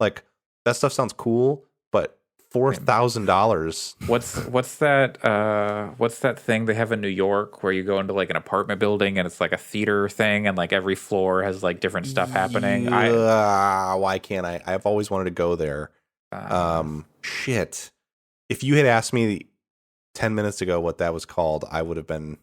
Like, that stuff sounds cool, but $4,000. What's that thing they have in New York where you go into like an apartment building and it's like a theater thing and like every floor has like different stuff happening? Why can't I? I've always wanted to go there. Shit. If you had asked me 10 minutes ago what that was called, I would have been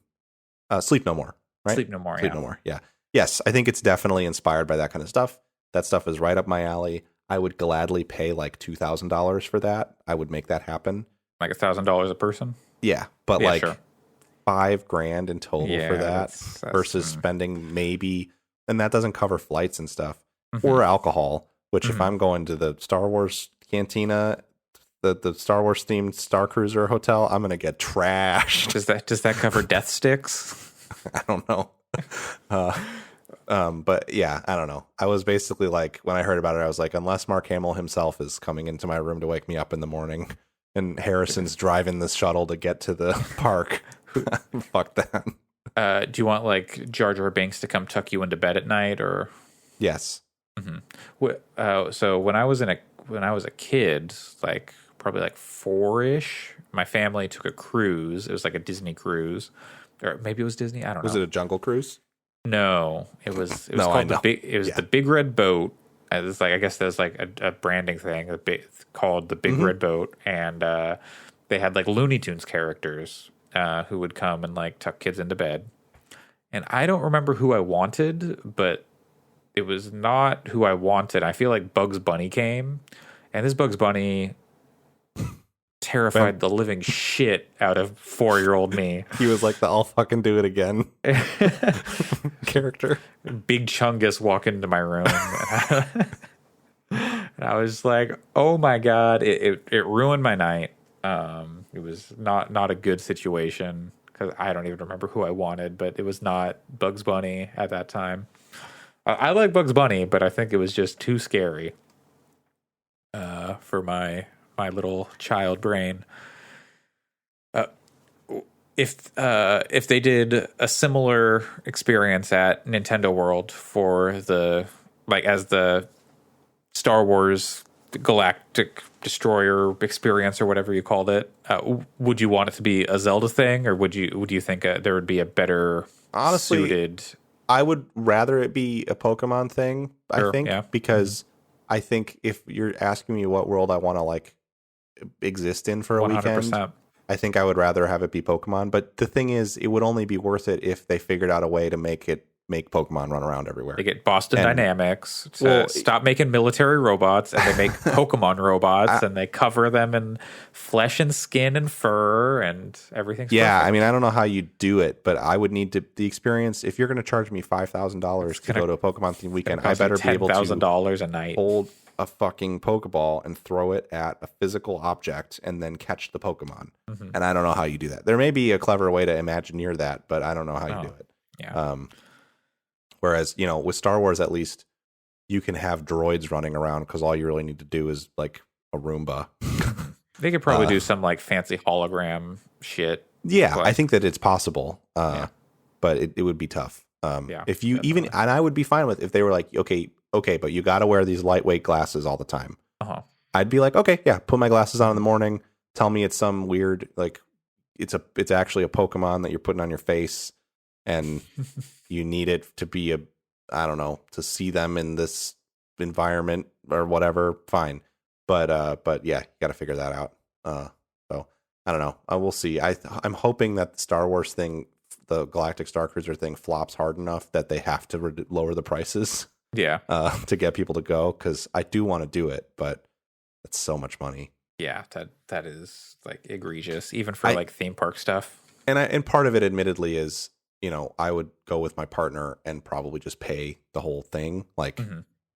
Sleep No More, right? Sleep No More. Sleep No More. Yeah. Yes, I think it's definitely inspired by that kind of stuff. That stuff is right up my alley. I would gladly pay like $2,000 for that. I would make that happen. Like $1,000 a person? Yeah, but sure. $5,000 in total for that that's versus spending maybe, and that doesn't cover flights and stuff or alcohol. Which if I'm going to the Star Wars Cantina, the Star Wars themed Star Cruiser hotel, I'm gonna get trashed. Does that cover death sticks? I don't know. But yeah, I don't know. I was basically like, when I heard about it, I was like, unless Mark Hamill himself is coming into my room to wake me up in the morning and Harrison's driving this shuttle to get to the park, fuck that. Do you want like Jar Jar Binks to come tuck you into bed at night, or? Yes. So when I was a kid, like probably like 4-ish, my family took a cruise. It was like a Disney cruise, or maybe it was Disney. I don't know. Was it a Jungle Cruise? No, it was called the Big Red Boat. It's like, I guess there's like a branding thing called the Big Red Boat, and they had like Looney Tunes characters who would come and like tuck kids into bed. And I don't remember who I wanted, but it was not who I wanted. I feel like Bugs Bunny came, and this Bugs Bunny terrified the living shit out of 4-year-old me. He was like the I'll fucking do it again character. Big Chungus walk into my room. And I was like, oh my God, it ruined my night. It was not a good situation because I don't even remember who I wanted, but it was not Bugs Bunny at that time. I like Bugs Bunny, but I think it was just too scary for my little child brain. If they did a similar experience at Nintendo World for as the Star Wars Galactic Destroyer experience or whatever you called it, would you want it to be a Zelda thing, or would you think there would be a better suited? I would rather it be a Pokemon thing. Sure, I think because I think if you're asking me what world I want to like exist in for a 100%. Weekend, I think I would rather have it be Pokemon. But the thing is, it would only be worth it if they figured out a way to make Pokemon run around everywhere. They get Boston Dynamics to stop making military robots, and they make Pokemon robots, and they cover them in flesh and skin and fur and everything. Yeah, perfect. I mean, I don't know how you do it, but I would need the experience. If you're going to charge me $5,000 to go to a Pokemon themed weekend, I better be able to $10,000 a night, hold a fucking Pokeball and throw it at a physical object and then catch the Pokemon. Mm-hmm. And I don't know how you do that. There may be a clever way to Imagineer that, but I don't know how you do it. Yeah. Whereas, with Star Wars, at least you can have droids running around because all you really need to do is like a Roomba. They could probably do some like fancy hologram shit. Yeah, I think that it's possible, but it would be tough. Yeah, If you definitely. even, and I would be fine with if they were like, okay, but you got to wear these lightweight glasses all the time. Uh-huh. I'd be like, okay, yeah, put my glasses on in the morning. Tell me it's some weird, like it's actually a Pokemon that you're putting on your face, and you need it to be I don't know, to see them in this environment or whatever. Fine, but yeah, you got to figure that out. So I don't know. We'll see. I'm hoping that the Star Wars thing, the Galactic Star Cruiser thing, flops hard enough that they have to lower the prices. Yeah. To get people to go, because I do want to do it, but it's so much money. Yeah, that is like egregious, even for like theme park stuff. And part of it, admittedly, is I would go with my partner and probably just pay the whole thing. Like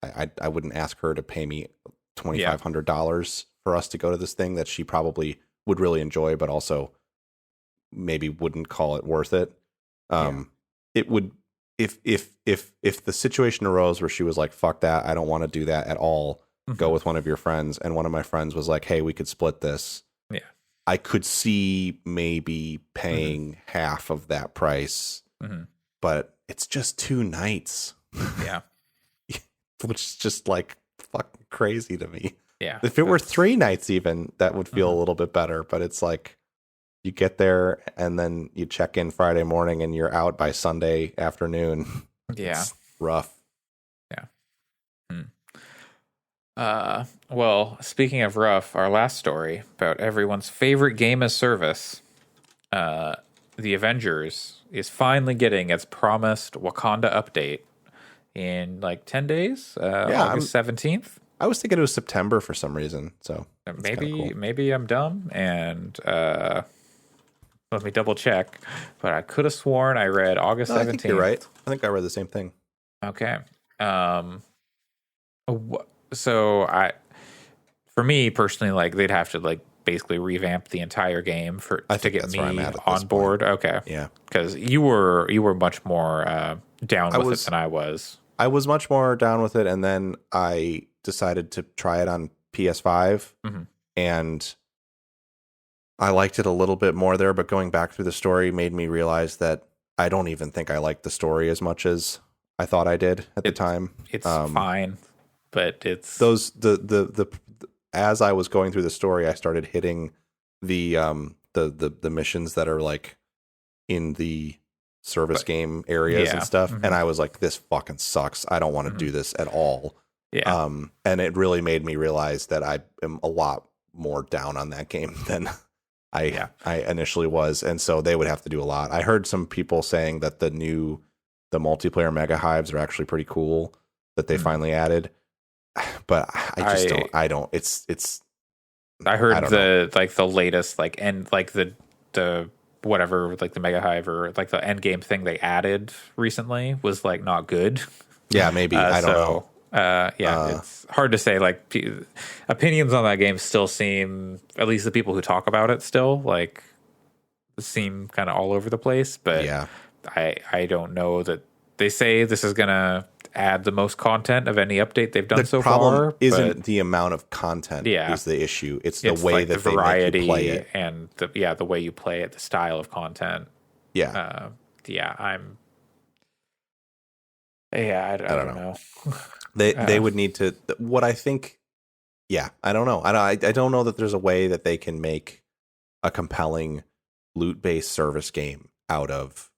I wouldn't ask her to pay me $2,500 for us to go to this thing that she probably would really enjoy, but also maybe wouldn't call it worth it. It would, if the situation arose where she was like, fuck that, I don't want to do that at all, go with one of your friends, and one of my friends was like, hey, we could split this. Yeah. I could see maybe paying half of that price, but it's just 2 nights. Yeah. Which is just like fucking crazy to me. Yeah. If it were 3 nights even, that would feel a little bit better, but it's like you get there and then you check in Friday morning and you're out by Sunday afternoon. Yeah. It's rough. Yeah. Well, speaking of rough, our last story about everyone's favorite game as service, The Avengers is finally getting its promised Wakanda update in like 10 days, August 17th. I was thinking it was September for some reason, so maybe I'm dumb, and let me double check, but I could have sworn I read August 17th. I think you're right. I think I read the same thing. Okay. So for me personally, like they'd have to like basically revamp the entire game to get me on board. Okay. Yeah. Because you were much more down with it than I was. I was much more down with it, and then I decided to try it on PS5, and I liked it a little bit more there, but going back through the story made me realize that I don't even think I liked the story as much as I thought I did at the time. It's fine, but it's the as I was going through the story, I started hitting the missions that are like in the service game areas and stuff, and I was like, this fucking sucks. I don't want to do this at all. Yeah. And it really made me realize that I am a lot more down on that game than I initially was, and so they would have to do a lot. I heard some people saying that the multiplayer mega hives are actually pretty cool that they finally added, but I don't. It's. I heard the latest and like the whatever, like the mega hive or like the end game thing they added recently was like not good. Yeah, maybe I don't know. It's hard to say. Like opinions on that game still seem, at least the people who talk about it still like seem kind of all over the place. But yeah, I don't know that they say this is gonna add the most content of any update they've done so far. The problem isn't the amount of content is the issue. It's the way like that the variety they make you play it, and the way you play it, the style of content. Yeah, I don't know. They would need to. What I think, I don't know. I don't know that there's a way that they can make a compelling loot-based service game out of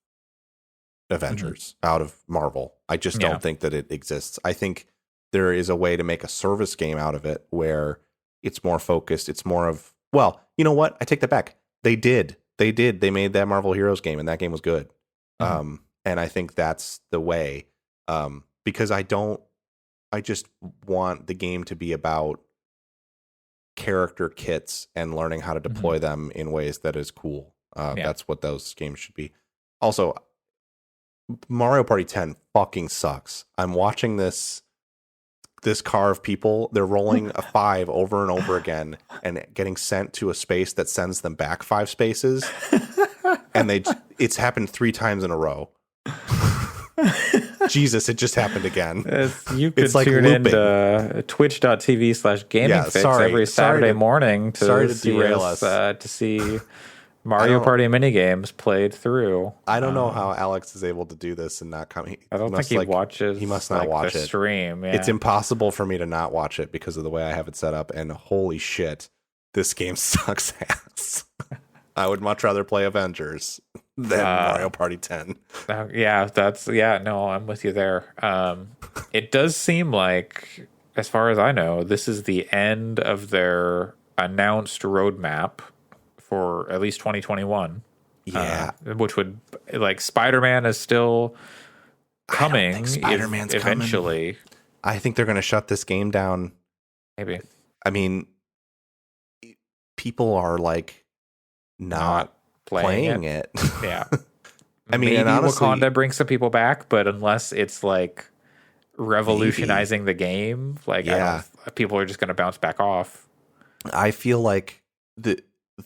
Avengers, out of Marvel. I just don't think that it exists. I think there is a way to make a service game out of it where it's more focused. It's more of, well, you know what? I take that back. They did. They made that Marvel Heroes game, and that game was good. And I think that's the way. Because I just want the game to be about character kits and learning how to deploy them in ways that is cool. That's what those games should be. Also, Mario Party 10 fucking sucks. I'm watching this car of people. They're rolling a 5 over and over again and getting sent to a space that sends them back 5 spaces. And it's happened 3 times in a row. Jesus, it just happened again. You could tune in to twitch.tv/gamingfix every Saturday morning to derail us. To see Mario Party minigames played through. I don't know how Alex is able to do this and not come. I don't think he watches. He must not watch the it. Stream. Yeah. It's impossible for me to not watch it because of the way I have it set up. And holy shit, this game sucks ass. I would much rather play Avengers than Mario Party 10. No, I'm with you there. It does seem like, as far as I know, this is the end of their announced roadmap for at least 2021. Yeah. Which would, like, Spider-Man is still coming. I don't think Spider-Man's eventually. Coming. I think they're going to shut this game down. Maybe. I mean, people are like not playing it. Yeah. I mean, maybe and honestly, Wakanda brings some people back, but unless it's like revolutionizing the game, like, people are just going to bounce back off. I feel like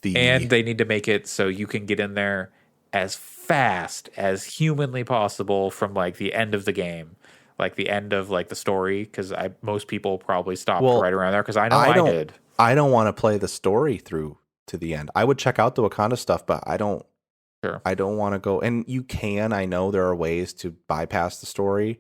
and they need to make it so you can get in there as fast as humanly possible from like the end of the game, like the end of like the story, because most people probably stopped right around there, because I know I did. I don't want to play the story through to the end. I would check out the Wakanda stuff, but I don't. Sure. I don't want to go. And you can. I know there are ways to bypass the story,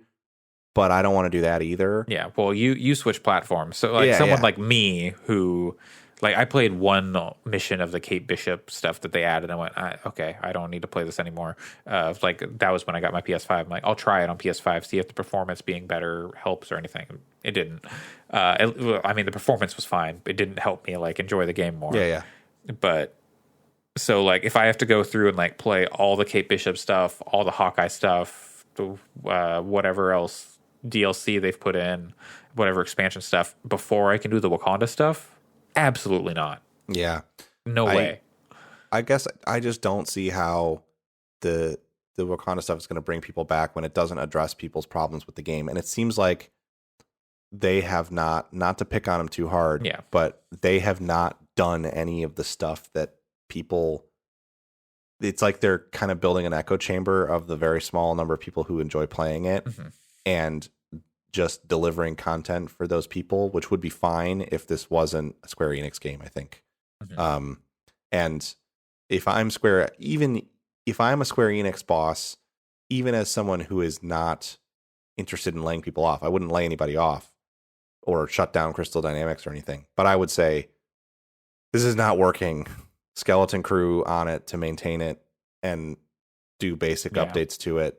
but I don't want to do that either. Yeah. Well, you switch platforms, so like someone like me who. Like, I played one mission of the Kate Bishop stuff that they added, and I went, okay, I don't need to play this anymore. Like, that was when I got my PS5. I'm like, I'll try it on PS5, see if the performance being better helps or anything. It didn't. I mean, the performance was fine. It didn't help me, like, enjoy the game more. Yeah. But, so, like, if I have to go through and, like, play all the Kate Bishop stuff, all the Hawkeye stuff, whatever else DLC they've put in, whatever expansion stuff, before I can do the Wakanda stuff, absolutely not. Yeah. No way. I guess I just don't see how the Wakanda stuff is going to bring people back when it doesn't address people's problems with the game. And it seems like they have not to pick on them too hard, but they have not done any of the stuff that people, it's like they're kind of building an echo chamber of the very small number of people who enjoy playing it. Mm-hmm. And just delivering content for those people, which would be fine if this wasn't a Square Enix game, I think. Mm-hmm. And if I'm a Square Enix boss, even as someone who is not interested in laying people off, I wouldn't lay anybody off or shut down Crystal Dynamics or anything. But I would say, this is not working. Skeleton crew on it to maintain it and do basic updates to it.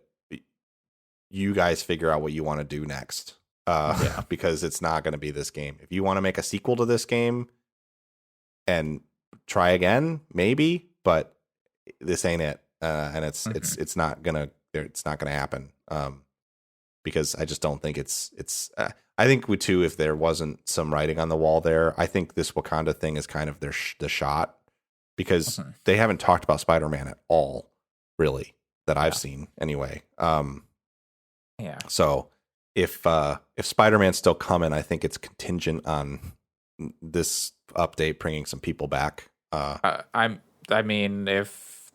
You guys figure out what you want to do next, because it's not going to be this game. If you want to make a sequel to this game and try again, maybe, but this ain't it. And it's not gonna happen. Because I just don't think it's. I think if there wasn't some writing on the wall there, I think this Wakanda thing is kind of the shot, because they haven't talked about Spider-Man at all, really, that I've seen anyway. Yeah. So if Spider-Man's still coming, I think it's contingent on this update bringing some people back. I mean, if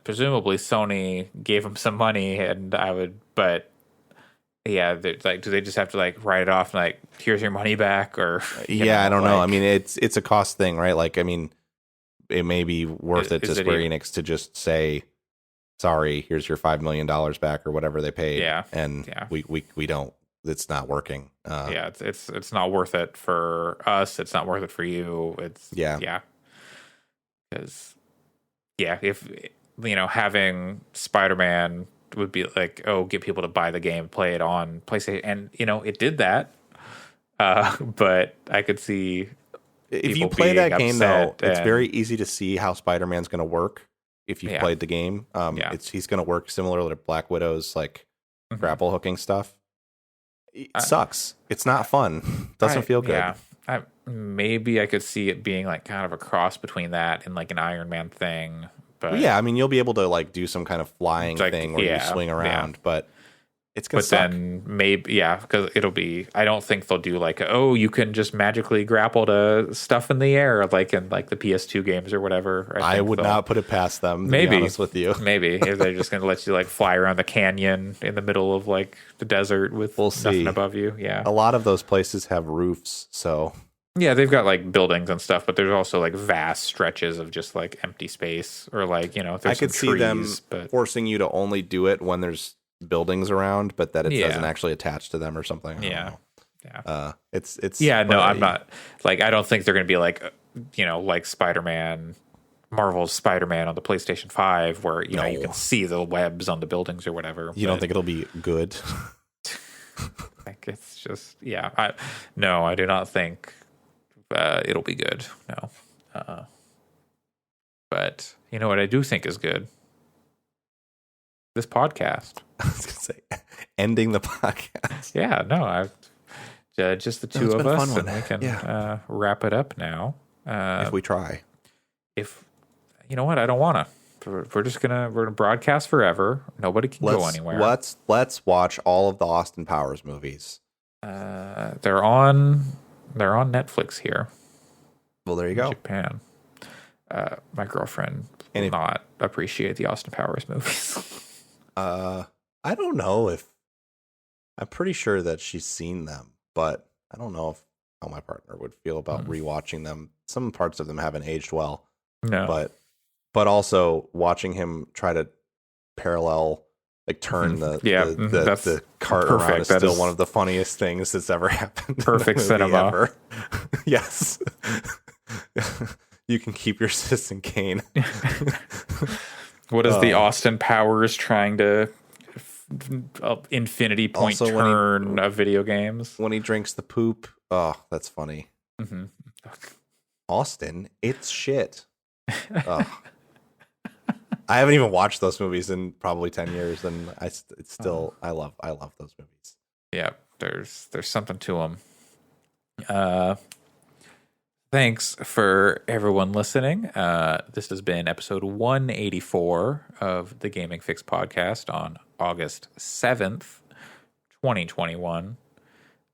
presumably Sony gave him some money, and I would, but yeah, like, do they just have to like write it off and like, here's your money back, or I don't know. I mean, it's a cost thing, right? Like, I mean, it may be worth it to Square Enix to just say, sorry, here's your $5 million back or whatever they paid. We don't. It's not working. It's not worth it for us. It's not worth it for you. Because if having Spider-Man would be like, get people to buy the game, play it on PlayStation, and it did that. But I could see if you play that game though, it's very easy to see how Spider-Man's going to work. If you've played the game, he's going to work similar to Black Widow's like grapple hooking stuff. It sucks. It's not fun. Doesn't feel good. Maybe I could see it being like kind of a cross between that and like an Iron Man thing. But I mean, you'll be able to like do some kind of flying thing where you swing around, but it's gonna suck. Then maybe because it'll be. I don't think they'll do like you can just magically grapple to stuff in the air like in like the PS2 games or whatever. I would not put it past them. To be honest with you, maybe if they're just gonna let you like fly around the canyon in the middle of like the desert with nothing above you. Yeah, a lot of those places have roofs, so Yeah, they've got like buildings and stuff, but there's also like vast stretches of just like empty space, or like, there's I could some see them trees, but forcing you to only do it when there's buildings around, but that it doesn't yeah, actually attach to them or something. I don't yeah, know. yeah, It's yeah. No, but I'm not like, I don't think they're going to be like, like Spider-Man, Marvel's Spider-Man on the PlayStation 5, where you no. can see the webs on the buildings or whatever. You don't think it'll be good? Like, it's just, I do not think it'll be good. No. But you know what I do think is good? This podcast. I was gonna say ending the podcast. Yeah, no, just the two it's of been a us, fun and one. we can wrap it up now. If we try. If you know what, I don't want to. We're gonna broadcast forever. Nobody can go anywhere. Let's watch all of the Austin Powers movies. They're on Netflix here. Well, there you in go. Japan. My girlfriend And will not appreciate the Austin Powers movies. I don't know if I'm pretty sure that she's seen them, but I don't know how my partner would feel about rewatching them. Some parts of them haven't aged well. No, but also watching him try to parallel, like turn the cart perfect. around is still one of the funniest things that's ever happened. Perfect cinema. Ever. Yes. You can keep your Citizen Kane. What is the Austin Powers trying to infinity point Also, turn of video games? When he drinks the poop, oh, that's funny. Mm-hmm. Austin, it's shit. I haven't even watched those movies in probably 10 years, and I love those movies. Yeah, there's something to them. Thanks for everyone listening. This has been episode 184 of the Gaming Fix podcast on August 7th, 2021.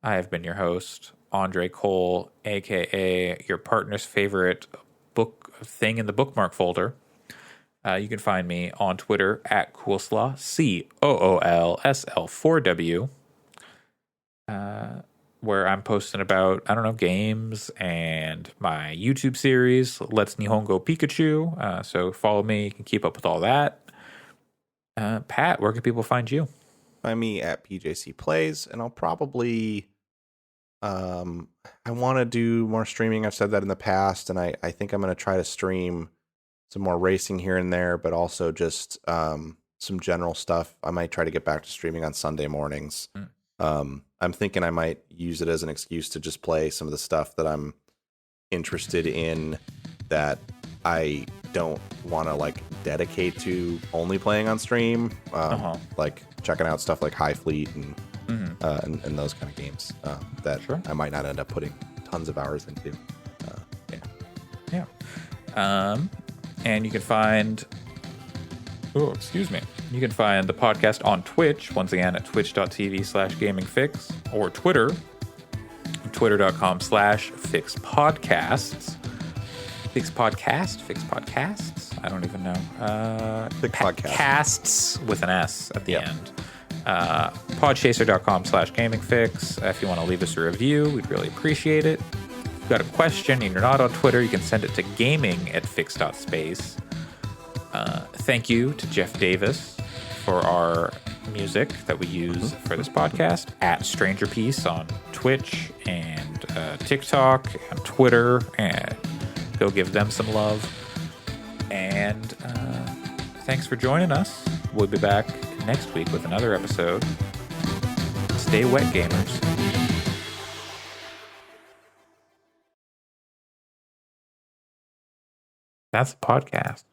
I have been your host, Andre Cole, aka your partner's favorite book thing in the bookmark folder. You can find me on Twitter at Coolslaw, COOLSL4W, where I'm posting about, games and my YouTube series, Let's Nihongo Pikachu. So follow me. You can keep up with all that. Pat, where can people find you? Find me at PJC Plays, and I'll probably I want to do more streaming. I've said that in the past, and I think I'm going to try to stream some more racing here and there, but also just some general stuff. I might try to get back to streaming on Sunday mornings. I'm thinking I might use it as an excuse to just play some of the stuff that I'm interested in that I don't want to like dedicate to only playing on stream. Like checking out stuff like High Fleet and those kind of games that I might not end up putting tons of hours into. And you can find you can find the podcast on Twitch, once again at twitch.tv/gamingfix, or Twitter, twitter.com/fixpodcasts. Fix podcasts? I don't even know. Fix podcasts. Casts with an S at the end. Podchaser.com/gamingfix. If you want to leave us a review, we'd really appreciate it. If you've got a question and you're not on Twitter, you can send it to gaming@fix.space. Thank you to Jeff Davis for our music that we use for this podcast, at Stranger Peace on Twitch and TikTok and Twitter, and go give them some love. And thanks for joining us. We'll be back next week with another episode. Stay wet, gamers. That's a podcast.